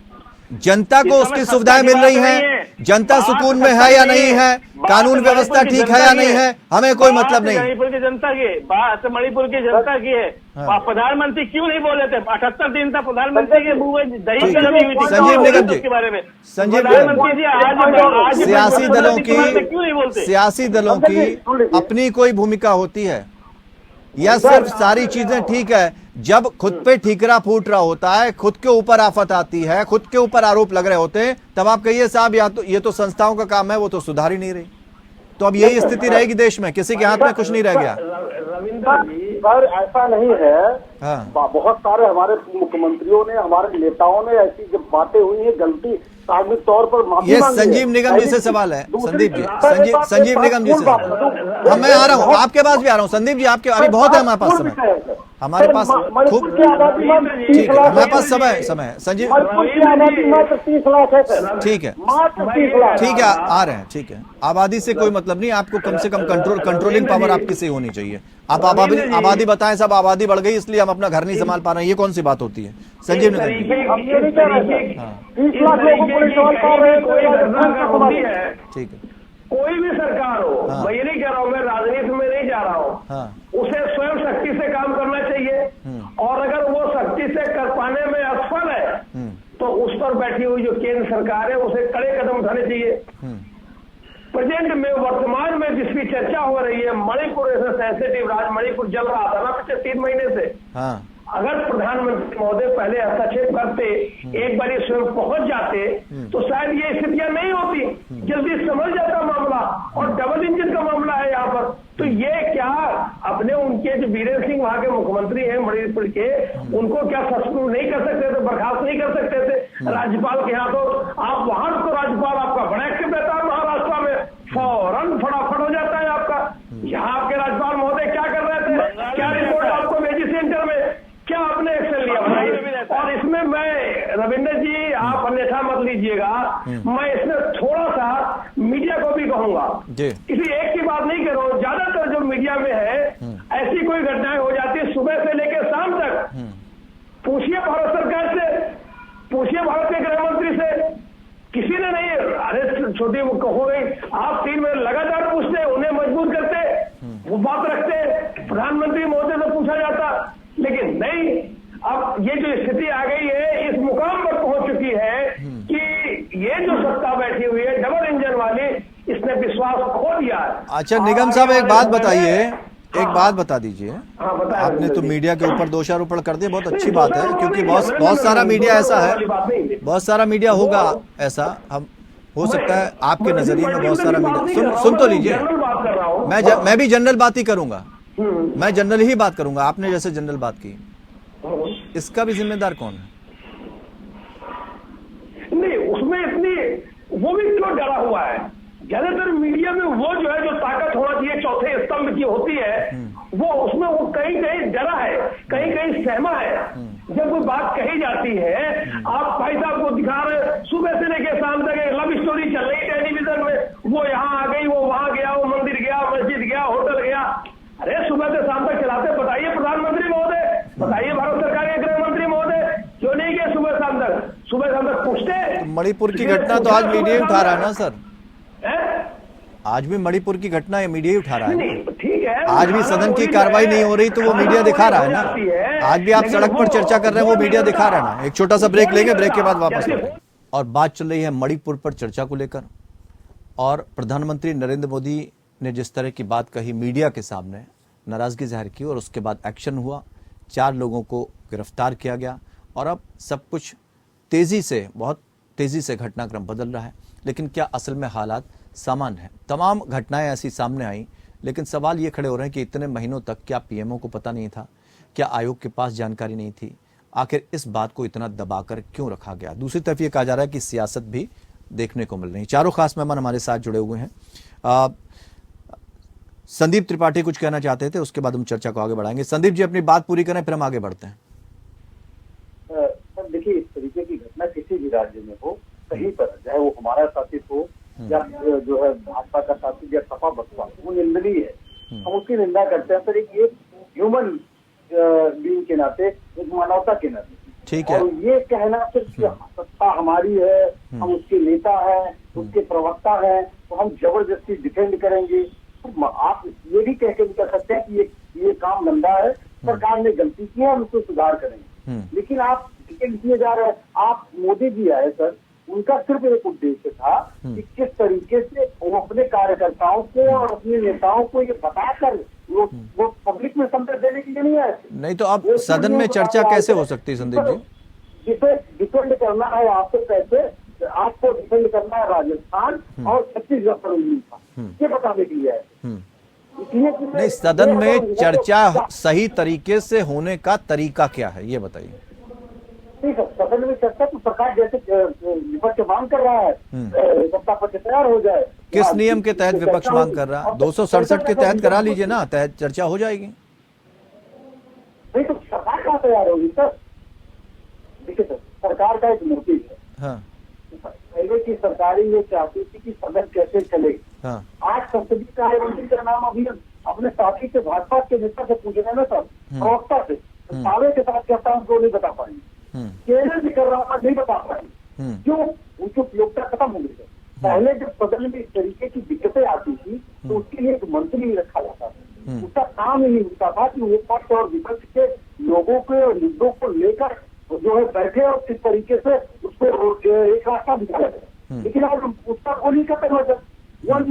S1: जनता को उसकी सुविधाएं मिल रही हैं, जनता सुकून में है या नहीं है, कानून व्यवस्था ठीक है या नहीं है, हमें कोई मतलब नहीं।
S4: मणिपुर की जनता की बात, मणिपुर की जनता की है। प्रधानमंत्री क्यों नहीं बोले थे? 78 दिन तक प्रधानमंत्री के मुंह में दही जमी हुई थी।
S1: संजीव निगम जी
S4: के बारे में,
S1: संजीव
S4: प्रधानमंत्री जी आज
S1: सियासी दलों
S4: क्यों नहीं बोलते?
S1: सियासी दलों की अपनी कोई भूमिका होती है या सिर्फ सारी चीजें ठीक है जब खुद पे ठीकरा फूट रहा होता है, खुद के ऊपर आफत आती है, खुद के ऊपर आरोप लग रहे होते हैं, तब आप कहिए साहब या तो ये तो संस्थाओं का काम है, वो तो सुधार ही नहीं रही। तो अब यही स्थिति रहेगी देश में, किसी के हाथ में कुछ नहीं रह गया।
S7: सर ऐसा नहीं है, बहुत सारे हमारे मुख्यमंत्रियों ने, हमारे नेताओं ने ऐसी जब बातें हुई है, गलती सार्वजनिक तौर पर माफी
S1: ये संजीव निगम जी से सवाल है। संदीप जी, संजीव निगम जी से मैं आ रहा हूँ, आपके पास भी आ रहा हूँ। संदीप जी आपके अभी बहुत है हमारे पास समय, हमारे पास खूब ठीक है, हमारे पास समय है। संजीव ठीक है, ठीक है, आ रहे हैं, ठीक है। आबादी से कोई मतलब नहीं, आपको कम से कम कंट्रोलिंग पावर आपकी से होनी चाहिए। आप आबादी बताएं, सब आबादी बढ़ गई इसलिए हम अपना घर नहीं संभाल पा रहे हैं, ये कौन सी बात होती है? संजीव निगम ठीक है,
S6: कोई भी सरकार हो, मैं ये नहीं कह रहा हूँ, मैं राजनीति में नहीं जा रहा हूँ, उसे स्वयं शक्ति से काम करना चाहिए, और अगर वो शक्ति से कर पाने में असफल है तो उस पर बैठी हुई जो केंद्र सरकार है उसे कड़े कदम उठाने चाहिए। प्रेजेंट में वर्तमान में जिसकी चर्चा हो रही है, मणिपुर ऐसा सेंसिटिव राज्य, मणिपुर जल रहा था ना पिछले 3 महीने से।
S1: हाँ।
S6: अगर प्रधानमंत्री महोदय पहले हस्तक्षेप करते, एक बार स्वयं पहुंच जाते, तो शायद ये स्थितियां नहीं होती, जल्दी समझ जाता मामला। और डबल इंजन का मामला है यहाँ पर। तो ये क्या अपने उनके जो बीरेंद्र सिंह वहां के मुख्यमंत्री हैं मणिपुर के, उनको क्या सस्पेंड नहीं कर सकते थे, बर्खास्त नहीं कर सकते थे राज्यपाल के यहाँ? तो आप वहां तो राज्यपाल आपका बड़ा एक्टिव रहता है, महाराष्ट्र में फौरन फटाफट हो जाता है आपका। यहाँ आपके राज्यपाल महोदय क्या कर रहे थे? क्या रिपोर्ट आपको भेजी सेंटर में? क्या आपने एक्शन लिया बताइए? और इसमें मैं रविंद्र जी, आप अन्यथा मत लीजिएगा, मैं इसमें थोड़ा सा मीडिया को भी कहूंगा। किसी एक की बात नहीं कर रहा हूं, ज्यादातर जो मीडिया में है ऐसी कोई घटनाएं हो जाती है सुबह से लेकर शाम तक। पूछिए भारत सरकार से, पूछिए भारत के गृह मंत्री से, किसी ने नहीं। अरे छोटी हो गई, आप 3 महीने लगातार पूछते, उन्हें मजबूर करते, वो बात रखते, प्रधानमंत्री महोदय से पूछा जाता, लेकिन नहीं। अब ये जो स्थिति आ गई है, इस मुकाम पर पहुंच चुकी है कि ये जो सत्ता बैठी हुई है डबल इंजन वाली, इसने विश्वास खो दिया है।
S1: अच्छा निगम साहब, एक बात बताइए, एक बात बता दीजिए। आपने तो मीडिया के ऊपर दोषारोपण कर दिया, बहुत अच्छी बात है, क्योंकि बहुत सारा मीडिया ऐसा है, बहुत सारा मीडिया होगा ऐसा, हम हो सकता है आपके नजरिए में बहुत सारा मीडिया। सुन तो लीजिए, मैं भी जनरल बात ही करूंगा, मैं जनरल ही बात करूंगा, आपने जैसे जनरल बात की। इसका भी जिम्मेदार कौन है?
S6: नहीं, उसमें इतनी वो भी क्यों डरा हुआ है? ज्यादातर मीडिया में वो जो है, जो ताकत होना चाहिए चौथे स्तंभ की होती है, वो उसमें वो कहीं कहीं डरा है, कहीं कहीं सहमा है। जब कोई बात कही जाती है, आप भाई साहब को दिखा रहे, सुबह से लेकर शाम तक लव स्टोरी चल रही टेलीविजन में, वो यहाँ आ गई, वो वहां गया, वो मंदिर गया, मस्जिद गया, होटल गया। अरे सुबह से शाम तक चलाते, बताइए प्रधानमंत्री महोदय, बताइए भारत सरकार के गृह मंत्री महोदय, क्यों नहीं गए सुबह शाम तक पूछते?
S1: तो मणिपुर की घटना तो आज मीडिया ही उठा रहा है ना सर, आज भी मणिपुर की घटना ये मीडिया ही उठा रहा है।
S6: ठीक है,
S1: आज भी सदन की कार्रवाई नहीं हो रही तो वो मीडिया दिखा रहा है ना। आज भी आप सड़क पर चर्चा कर रहे हैं, वो मीडिया दिखा रहा है ना। एक छोटा सा ब्रेक लेंगे, ब्रेक के बाद वापस लौटेंगे। और बात चल रही है मणिपुर पर चर्चा को लेकर, और प्रधानमंत्री नरेंद्र मोदी ने जिस तरह की बात कही, मीडिया के सामने नाराजगी जाहिर की, और उसके बाद एक्शन हुआ, 4 लोगों को गिरफ्तार किया गया, और अब सब कुछ तेजी से, बहुत तेजी से घटनाक्रम बदल रहा है। लेकिन क्या असल में हालात सामान्य है? तमाम घटनाएं ऐसी सामने आई, लेकिन सवाल ये खड़े हो रहे हैं कि इतने महीनों तक क्या पीएमओ को पता नहीं था? क्या आयोग के पास जानकारी नहीं थी? आखिर इस बात को इतना दबाकर क्यों रखा गया? दूसरी तरफ ये कहा जा रहा है कि सियासत भी देखने को मिल रही है। चारों खास मेहमान हमारे साथ जुड़े हुए हैं। संदीप त्रिपाठी कुछ कहना चाहते थे, उसके बाद हम चर्चा को आगे बढ़ाएंगे। संदीप जी अपनी बात पूरी करें, फिर हम आगे बढ़ते हैं।
S7: सर देखिए, इस तरीके की घटना किसी भी राज्य में हो, कहीं पर, चाहे वो हमारा शासित हो या जो है भाजपा का शासित या सपा बसपा, वो निंदनीय है, हम उसकी निंदा करते हैं। सर एक ह्यूमन बीइंग के नाते, एक मानवता के नाते,
S1: ठीक है।
S7: और ये कहना सिर्फ सत्ता हमारी है, हम उसके नेता हैं, उसके प्रवक्ता हैं, तो हम जबरदस्ती डिफेंड करेंगे। तो आप ये भी कह सकते हैं कि ये काम गंदा है, सरकार ने गलती की है, हम उसको सुधार करेंगे। लेकिन आप डिफेंड किए जा रहे हैं। आप मोदी जी आए सर, उनका सिर्फ एक उद्देश्य था कि किस तरीके से वो अपने कार्यकर्ताओं को और अपने नेताओं को ये बताकर वो पब्लिक में संदेश देने के लिए नहीं आए।
S1: नहीं तो अब सदन में चर्चा कैसे हो सकती है संदीप जी?
S7: जिसे डिफेंड करना है आपको, कैसे आपको डिफेंड करना है राजस्थान और छत्तीसगढ़ पर ये बताने के लिए है।
S1: नहीं, सदन में चर्चा सही तरीके से होने का तरीका क्या है, ये बताइए।
S7: ठीक है, सदन में चर्चा तो सरकार जैसे विपक्ष मांग कर रहा है, सत्ता पक्ष तैयार हो जाए।
S1: किस नियम के तहत विपक्ष मांग कर रहा है? 267 के तहत करा लीजिए ना, तहत चर्चा हो जाएगी।
S7: नहीं तो सरकार कहाँ तैयार होगी सर? देखिए सर, सरकार का एक मोटिव है। हाँ। पहले की सरकारें ये चाहती थी कि सदन कैसे चले। हाँ। आज संसदीय कार्यमंत्री का नाम अभी अपने साथी से, भाजपा के नेता से पूछ रहे ना सर, प्रवक्ता से, दावे के साथ कहता हूँ, नहीं बता पाएंगे। केंद्र भी कर रहा था, नहीं बता पाएंगे, क्यों? उनकी उपयोगिता खत्म हो गई है। पहले जब सदन में इस तरीके की दिक्कतें आती थी तो उसके लिए एक मंत्री रखा जाता था। उसका काम ही होता था कि वो पक्ष और विपक्ष के लोगों के और मुद्दों को लेकर जो है बैठे और किस तरीके से उसको एक रास्ता दिखाया जाए। लेकिन अब उसका कोई खत्म हो जाए,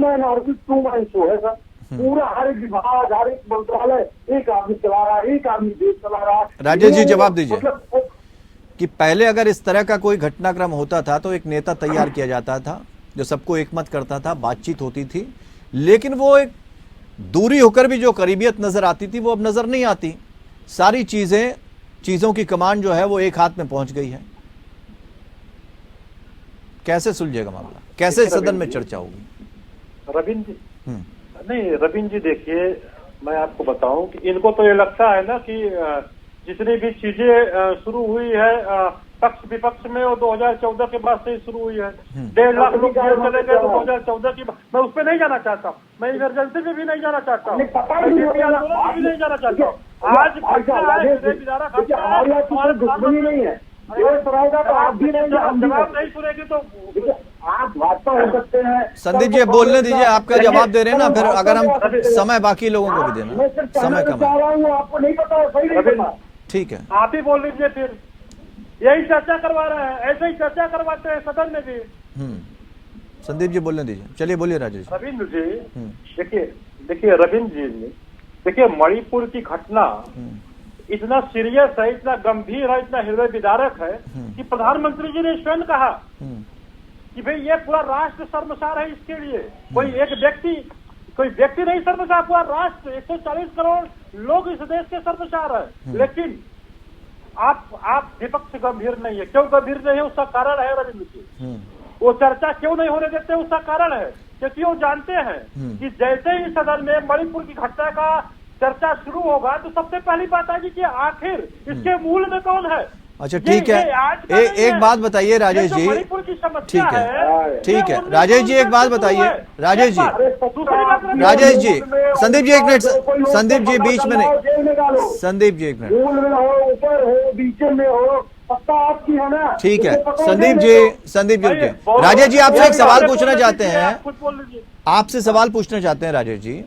S7: मैन और टू मैन शो है सर। पूरा हर एक विभाग, हर एक मंत्रालय एक आदमी चला रहा है, एक आदमी देश चला रहा है।
S1: राजेश जी जवाब दीजिए
S7: मतलब
S1: कि पहले अगर इस तरह का कोई घटनाक्रम होता था तो एक नेता तैयार किया जाता था जो सबको एकमत करता था, बातचीत होती थी, लेकिन वो एक दूरी होकर भी जो करीबियत नजर आती थी वो अब नजर नहीं आती। सारी चीजों की कमान जो है वो एक हाथ में पहुंच गई है। कैसे सुलझेगा मामला, कैसे सदन में चर्चा होगी?
S5: रविंद्र जी नहीं, रविंद्र जी देखिए, मैं आपको बताऊं कि इनको तो ये लगता है ना कि जितनी भी चीजें शुरू हुई है पक्ष विपक्ष में वो 2014 के बाद से शुरू हुई है। 1.5 लाख लोग जेल चले गए 2014 की। मैं उस पर नहीं जाना चाहता, मैं इमरजेंसी में भी नहीं जाना चाहता, भी नहीं जाना चाहता। आज हमारे दुश्मनी नहीं है, आप भी नहीं, जवाब नहीं सुनेगी तो आप भाजपा हो सकते हैं।
S1: संदीप जी बोलने दीजिए, आपका जवाब दे रहे हैं ना, फिर अगर हम समय बाकी लोगों को भी देना, समय कम है।
S7: आपको नहीं पता, सही नहीं पता,
S1: ठीक है,
S5: आप ही बोल लीजिए। फिर यही चर्चा करवा रहे हैं, ऐसे ही चर्चा करवाते हैं सदन में भी।
S1: संदीप जी बोलने दीजिए, चलिए बोलिए राजेश।
S5: रविंद्र जी देखिए रविंद्र जी देखिए, मणिपुर की घटना इतना सीरियस है, इतना गंभीर है, इतना हृदय विदारक है कि प्रधानमंत्री जी ने स्वयं कहा कि भाई ये पूरा राष्ट्र शर्मसार है इसके लिए। कोई व्यक्ति नहीं शर्मसार, पूरा राष्ट्र 140 करोड़ लोग इस देश के शर्मसार है। लेकिन आप विपक्ष गंभीर नहीं है। क्यों गंभीर नहीं है उसका कारण है रविंद्र जी, वो चर्चा क्यों नहीं होने देते उसका कारण है क्योंकि वो जानते हैं कि जैसे ही सदन में मणिपुर की घटना का चर्चा शुरू होगा तो सबसे पहली बात आएगी कि आखिर इसके मूल में कौन है।
S1: अच्छा ठीक है, एक बात बताइए राजेश जी, ठीक है राजेश जी, एक बात बताइए राजेश जी, संदीप जी एक मिनट, संदीप जी बीच में नहीं, संदीप जी एक मिनट,
S7: ऊपर हो बीच में हो, पत्ता आपकी है ना।
S1: ठीक है संदीप जी, राजेश जी आपसे एक सवाल पूछना चाहते हैं, आपसे सवाल पूछना चाहते हैं राजेश जी,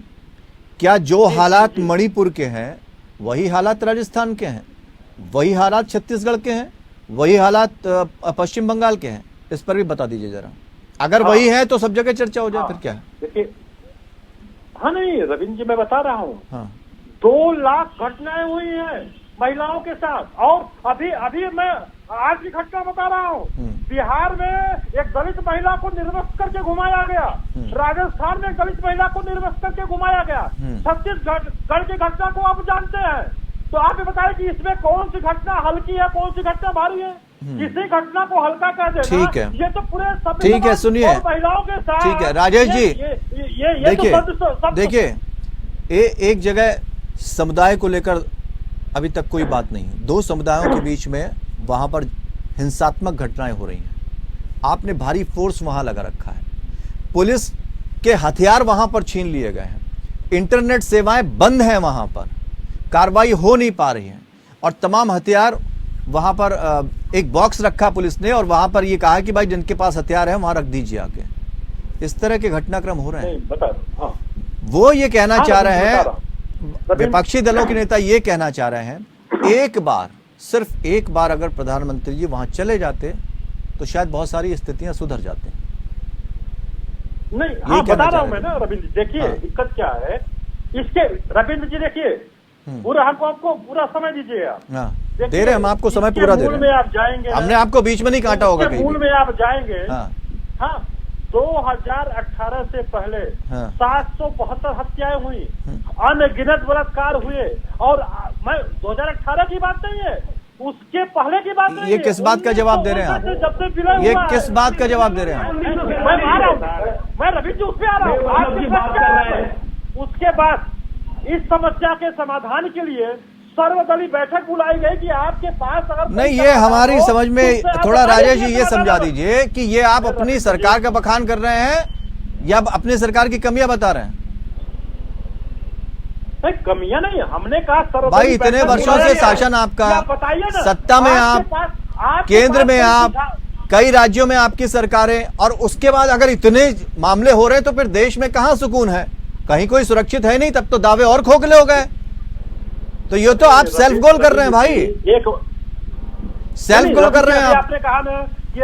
S1: क्या जो हालात मणिपुर के हैं वही हालात राजस्थान के हैं, वही हालात छत्तीसगढ़ के हैं, वही हालात पश्चिम बंगाल के हैं? इस पर भी बता दीजिए जरा। अगर वही है तो सब जगह चर्चा हो जाए, फिर क्या है?
S5: देखिए नहीं रविंद्र जी, मैं बता रहा हूँ 2 लाख घटनाएं हुई हैं महिलाओं के साथ, और अभी मैं आज की घटना बता रहा हूँ। बिहार में एक दलित महिला को निर्वस्त्र करके घुमाया गया, राजस्थान में एक दलित महिला को निर्वस्त्र करके घुमाया गया, छत्तीसगढ़ की घटना को आप जानते हैं। तो आप ये बताएं कि इसमें कौन सी घटना हल्की है, कौन सी घटना भारी है? किसी घटना को हल्का कर देना,
S1: ठीक है,
S5: ये तो पूरे सब,
S1: ठीक है, सुनिए
S5: महिलाओं के साथ,
S1: ठीक है राजेश जी, देखिए एक जगह समुदाय को लेकर अभी तक कोई बात नहीं है, 2 समुदायों के बीच में वहां पर हिंसात्मक घटनाएं हो रही हैं, आपने भारी फोर्स वहां लगा रखा है, पुलिस के हथियार वहां पर छीन लिए गए हैं, इंटरनेट सेवाएं बंद हैं, वहां पर कार्रवाई हो नहीं पा रही है, और तमाम हथियार वहां पर एक बॉक्स रखा पुलिस ने और वहां पर ये कहा कि भाई जिनके पास हथियार है वहां रख दीजिए आके। इस तरह के घटनाक्रम हो रहे हैं। वो ये कहना चाह रहे हैं, विपक्षी दलों के नेता ये कहना चाह रहे हैं, एक बार, सिर्फ एक बार अगर प्रधानमंत्री जी वहां चले जाते तो शायद बहुत सारी स्थितियां सुधर जाती।
S5: नहीं बता रहा हूं मैं ना रविंद्र, देखिए दिक्कत क्या है इसके, रविंद्र जी देखिए पूरा आपको पूरा समय दीजिएगा,
S1: दे रहे हम आपको समय पूरा दे रहे हैं।
S5: में आप जाएंगे,
S1: हमने आपको बीच में नहीं काटा होगा कहीं।
S5: मूल में आप जाएंगे। हाँ 2018 से पहले 772 हत्याएं हुई, अनगिनत बलात्कार हुए, और मैं 2018 की बात नहीं है, उसके पहले की बात नहीं है।
S1: ये किस बात का जवाब दे रहे हैं आप?
S5: जब से विलय हुआ,
S1: ये किस बात का जवाब दे रहे हैं?
S5: मैं आ रहा हूँ, मैं रविंद्र जी उस पर आ रहा हूँ, आपकी बात कर रहे हैं। उसके बाद इस समस्या के समाधान के लिए सर्वदलीय बैठक बुलाई गई कि आपके पास अगर
S1: नहीं, ये हमारी समझ में थोड़ा राजेश जी ये समझा दीजिए कि ये आप अपनी सरकार का बखान कर रहे हैं या अपनी सरकार की कमियां बता रहे हैं?
S5: नहीं कमियां नहीं, हमने कहा
S1: भाई इतने वर्षों से शासन आपका, सत्ता में आप, केंद्र में आप, कई राज्यों में आपकी सरकारें, और उसके बाद अगर इतने मामले हो रहे हैं तो फिर देश में कहां सुकून है? कहीं कोई सुरक्षित है नहीं, तब तो दावे और खोखले हो गए। तो ये तो आप सेल्फ गोल कर रहे हैं भाई, सेल्फ गोल कर रहे हैं आप।
S5: आपने कहा ना कि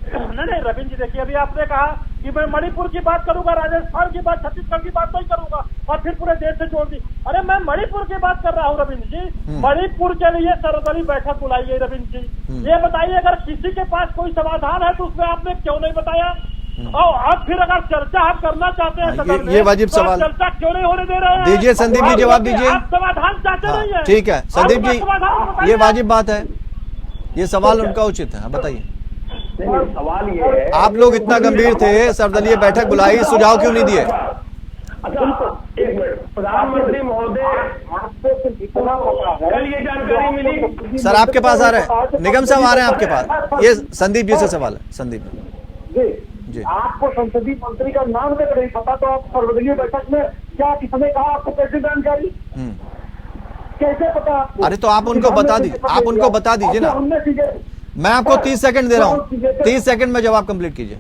S5: नहीं रविंद्र जी, देखिए अभी आपने कहा कि मैं मणिपुर की बात करूंगा, राजस्थान की बात, छत्तीसगढ़ की बात नहीं करूंगा और फिर पूरे देश से जोड़ दी। अरे मैं मणिपुर की बात कर रहा हूँ रविंद्र जी। मणिपुर के लिए सर्वदलीय बैठक बुलाई गई रविंद्र जी। ये बताइए, अगर किसी के पास कोई समाधान है तो उसमें आपने क्यों नहीं बताया? और अब फिर अगर चर्चा आप करना चाहते हैं सदन में,
S1: ये वाजिब
S5: तो आप
S1: सवाल
S5: चर्चा क्यों नहीं होने दे रहे हैं?
S1: दीजिए संदीप जी, जवाब दीजिए।
S5: आप समाधान चाहते नहीं है।
S1: ठीक है संदीप
S5: आपका समाधान
S1: जी,
S5: बताइए।
S1: ये वाजिब बात है, ये सवाल उनका उचित है, बताइए।
S6: नहीं, सवाल ये है,
S1: आप लोग इतना गंभीर थे, सर्वदलीय बैठक बुलाई, सुझाव क्यों नहीं दिए?
S6: अच्छा एक मिनट, प्रधानमंत्री महोदय
S7: आपको सिर्फ इतना पता है,
S6: कल ये जानकारी मिली।
S1: सर आपके पास आ रहे हैं, निगम साहब आ रहे हैं आपके पास। ये संदीप जी से सवाल है, संदीप जी।
S7: जी आपको संसदीय मंत्री का नाम तक नहीं पता, तो आप सर्वदलीय बैठक में क्या किसने कहा, आपको कैसे जानकारी, कैसे पता आपको?
S1: अरे तो आप उनको बता दीजिए, आप उनको बता दीजिए ना।
S7: हमने चीजें,
S1: मैं आपको 30 सेकंड दे रहा हूँ, 30 सेकंड में जवाब कंप्लीट कीजिए।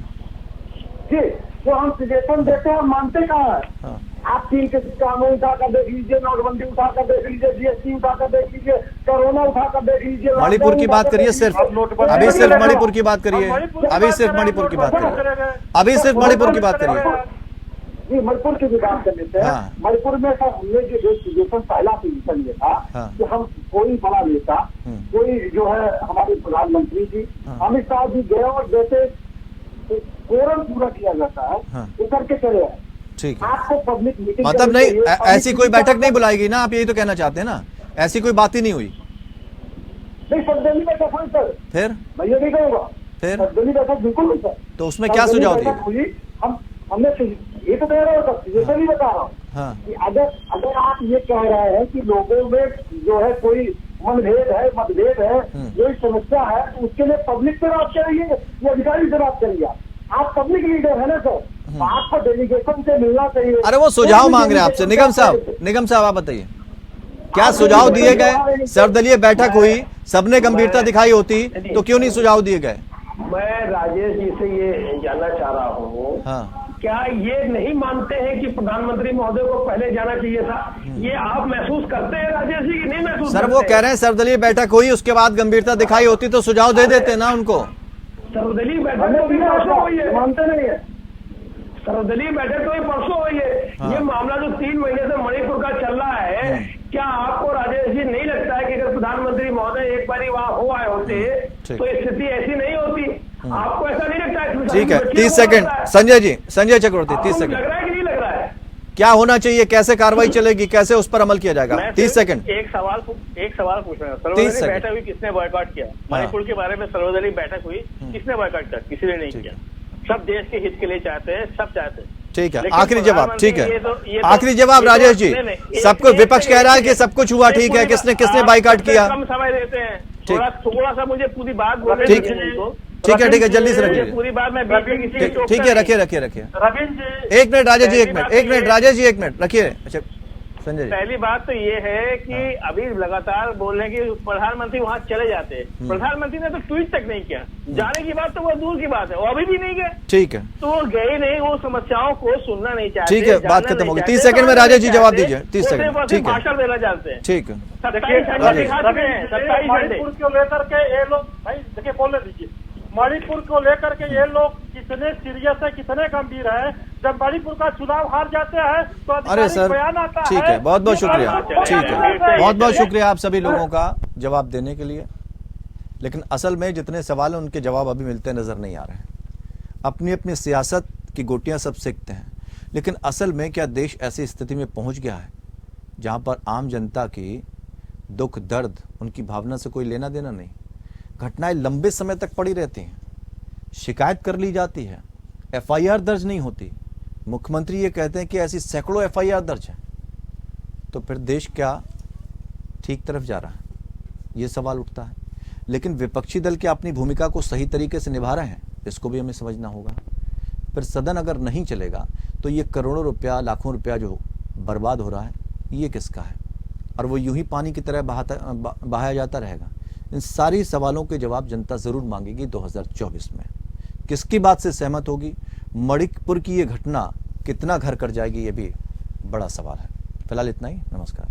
S7: जी जो हम सजेशन देते हैं मानते कहाँ है?
S1: हाँ।
S7: आप 3 के कानून उठा कर देख लीजिए, नोटबंदी उठा कर देख लीजिए, जीएसटी उठा कर देख लीजिए, कोरोना उठा कर देख लीजिए,
S1: मणिपुर की बात करिए सिर्फ, अभी सिर्फ मणिपुर की बात करिए, अभी सिर्फ मणिपुर की बात करिए, अभी सिर्फ मणिपुर की बात करिए।
S7: जी मणिपुर की भी बात कर लेते हैं।
S1: हाँ।
S7: मणिपुर में सर हमने जो सजेशन पहला सजेशन ये था
S1: हाँ।
S7: कि हम कोई बड़ा नेता, कोई जो है हमारे प्रधानमंत्री जी अमित शाह जी गए और जैसे कोरम पूरा किया जाता है वो करके चले आए।
S1: ठीक है,
S7: आपको पब्लिक मीटिंग
S1: मतलब नहीं, ऐसी कोई बैठक नहीं बुलाएगी ना, आप यही तो कहना चाहते हैं ना? ऐसी कोई बात ही नहीं हुई?
S7: नहीं सर्वदलीय बैठक हुई सर,
S1: फिर
S7: मैं ये नहीं कहूँगा,
S1: फिर
S7: सर्वदलीय बैठक बिल्कुल नहीं सर।
S1: तो उसमें क्या सुझाव दिए?
S7: हुई, हमने ये तो कह रहे हो सर, ये तो नहीं बता रहा हूँ
S1: हाँ।
S7: कि अगर आप ये कह रहे हैं कि लोगों में जो है कोई मतभेद है, कोई समस्या है, तो उसके लिए पब्लिक से बात करिए या अधिकारी से बात करिए। आप पब्लिक लीडर है ना सर, आपको डेलीगेशन से मिलना चाहिए।
S1: अरे वो सुझाव मांग रहे हैं आपसे। निगम साहब आप बताइए, क्या सुझाव दिए गए? सर्वदलीय बैठक हुई, सबने गंभीरता दिखाई होती तो क्यों नहीं सुझाव दिए गए?
S6: मैं राजेश जी से ये जानना चाह रहा हूँ,
S1: हाँ।
S6: क्या ये नहीं मानते हैं कि प्रधानमंत्री महोदय को पहले जाना चाहिए था? ये आप महसूस करते हैं राजेश जी कि नहीं महसूस?
S1: सर वो कह रहे हैं सर्वदलीय बैठक हुई, उसके बाद गंभीरता दिखाई होती तो सुझाव दे देते ना उनको।
S6: सर्वदलीय बैठक तो भी परसों हुई है,
S7: मानते नहीं है।
S6: सर्वदलीय बैठक तो भी परसों हुई है।
S1: हाँ।
S6: ये मामला जो 3 महीने से मणिपुर का चल रहा है, क्या आपको राजेश जी नहीं लगता है कि अगर प्रधानमंत्री महोदय एक बार वहाँ हो आए होते तो स्थिति ऐसी नहीं होती? आपको ऐसा नहीं लगता है?
S1: ठीक है, 30 सेकंड संजय जी, संजय चक्रवर्ती 30
S6: लग
S1: सेकंड।
S6: रहा है कि नहीं लग रहा है?
S1: क्या होना चाहिए, कैसे कार्रवाई चलेगी, कैसे उस पर अमल किया जाएगा? 30 सेकंड।
S4: एक सवाल पूछ रहा हूँ। सर्वदलीय बैठक हुई, किसने बॉयकॉट किया? मणिपुर के बारे में सर्वदलीय बैठक हुई, किसने बॉयकॉट किया? किसी ने नहीं किया। सब देश के हित के लिए चाहते हैं, सब चाहते हैं।
S1: ठीक है,
S4: लेकिन
S1: आखिरी जवाब। ठीक है,
S4: ये तो
S1: आखिरी जवाब राजेश जी। सबको विपक्ष कह रहा है कि सब कुछ हुआ ठीक है, किसने बाइकआउट किया?
S4: कम समय देते हैं, थोड़ा सा मुझे पूरी बात बोलने
S1: ठीक है, जल्दी से रखिए।
S4: पूरी बात मैं
S1: ठीक है, रखिए
S5: रविंद्र जी
S1: 1 minute Rajesh ji, 1 minute Rajesh ji, 1 minute रखिए। अच्छा संजय जी,
S4: पहली बात तो ये है कि अभी लगातार बोल रहे हैं कि प्रधानमंत्री वहां चले जाते हैं। प्रधानमंत्री ने तो ट्वीट तक नहीं किया, जाने की बात तो वो दूर की बात है, वो अभी भी नहीं गए।
S1: ठीक है,
S4: तो वो गए नहीं, वो समस्याओं को सुनना नहीं चाहते।
S1: ठीक है, बात खत्म होगी। 30 सेकंड में राजेश जी जवाब दीजिए। 30 सेकंड, ठीक है,
S4: भाषण देना चाहते हैं।
S1: ठीक है।
S4: 27 घंटे दिखा चुके हैं, 27 घंटे।
S5: मणिपुर को लेकर के ये लोग, भाई देखिए बोलने दीजिए, मणिपुर को लेकर के ये लोग कितने सीरियस है, कितने गंभीर है। जब मणिपुर का चुनाव हार जाते हैं तो
S1: अरे सर
S5: बयान आता
S1: ठीक है, बहुत बहुत शुक्रिया। ठीक है, बहुत बहुत
S5: शुक्रिया
S1: शुक्रिया आप सभी लोगों का जवाब देने के लिए। लेकिन असल में जितने सवाल हैं उनके जवाब अभी मिलते नजर नहीं आ रहे हैं। अपनी अपनी सियासत की गोटियां सब सीखते हैं, लेकिन असल में क्या देश ऐसी स्थिति में पहुंच गया है जहां पर आम जनता की दुख दर्द, उनकी भावना से कोई लेना देना नहीं? घटनाएं लंबे समय तक पड़ी रहती हैं, शिकायत कर ली जाती है, एफआईआर दर्ज नहीं होती। मुख्यमंत्री ये कहते हैं कि ऐसी सैकड़ों एफआईआर दर्ज है, तो फिर देश क्या ठीक तरफ जा रहा है? ये सवाल उठता है। लेकिन विपक्षी दल क्या अपनी भूमिका को सही तरीके से निभा रहे हैं? इसको भी हमें समझना होगा। फिर सदन अगर नहीं चलेगा तो ये करोड़ों रुपया, लाखों रुपया जो बर्बाद हो रहा है, ये किसका है? और वो यूं ही पानी की तरह बहाया जाता रहेगा। इन सारी सवालों के जवाब जनता जरूर मांगेगी 2024 में। किसकी बात से सहमत होगी? मणिपुर की ये घटना कितना घर कर जाएगी, ये भी बड़ा सवाल है। फिलहाल इतना ही, नमस्कार।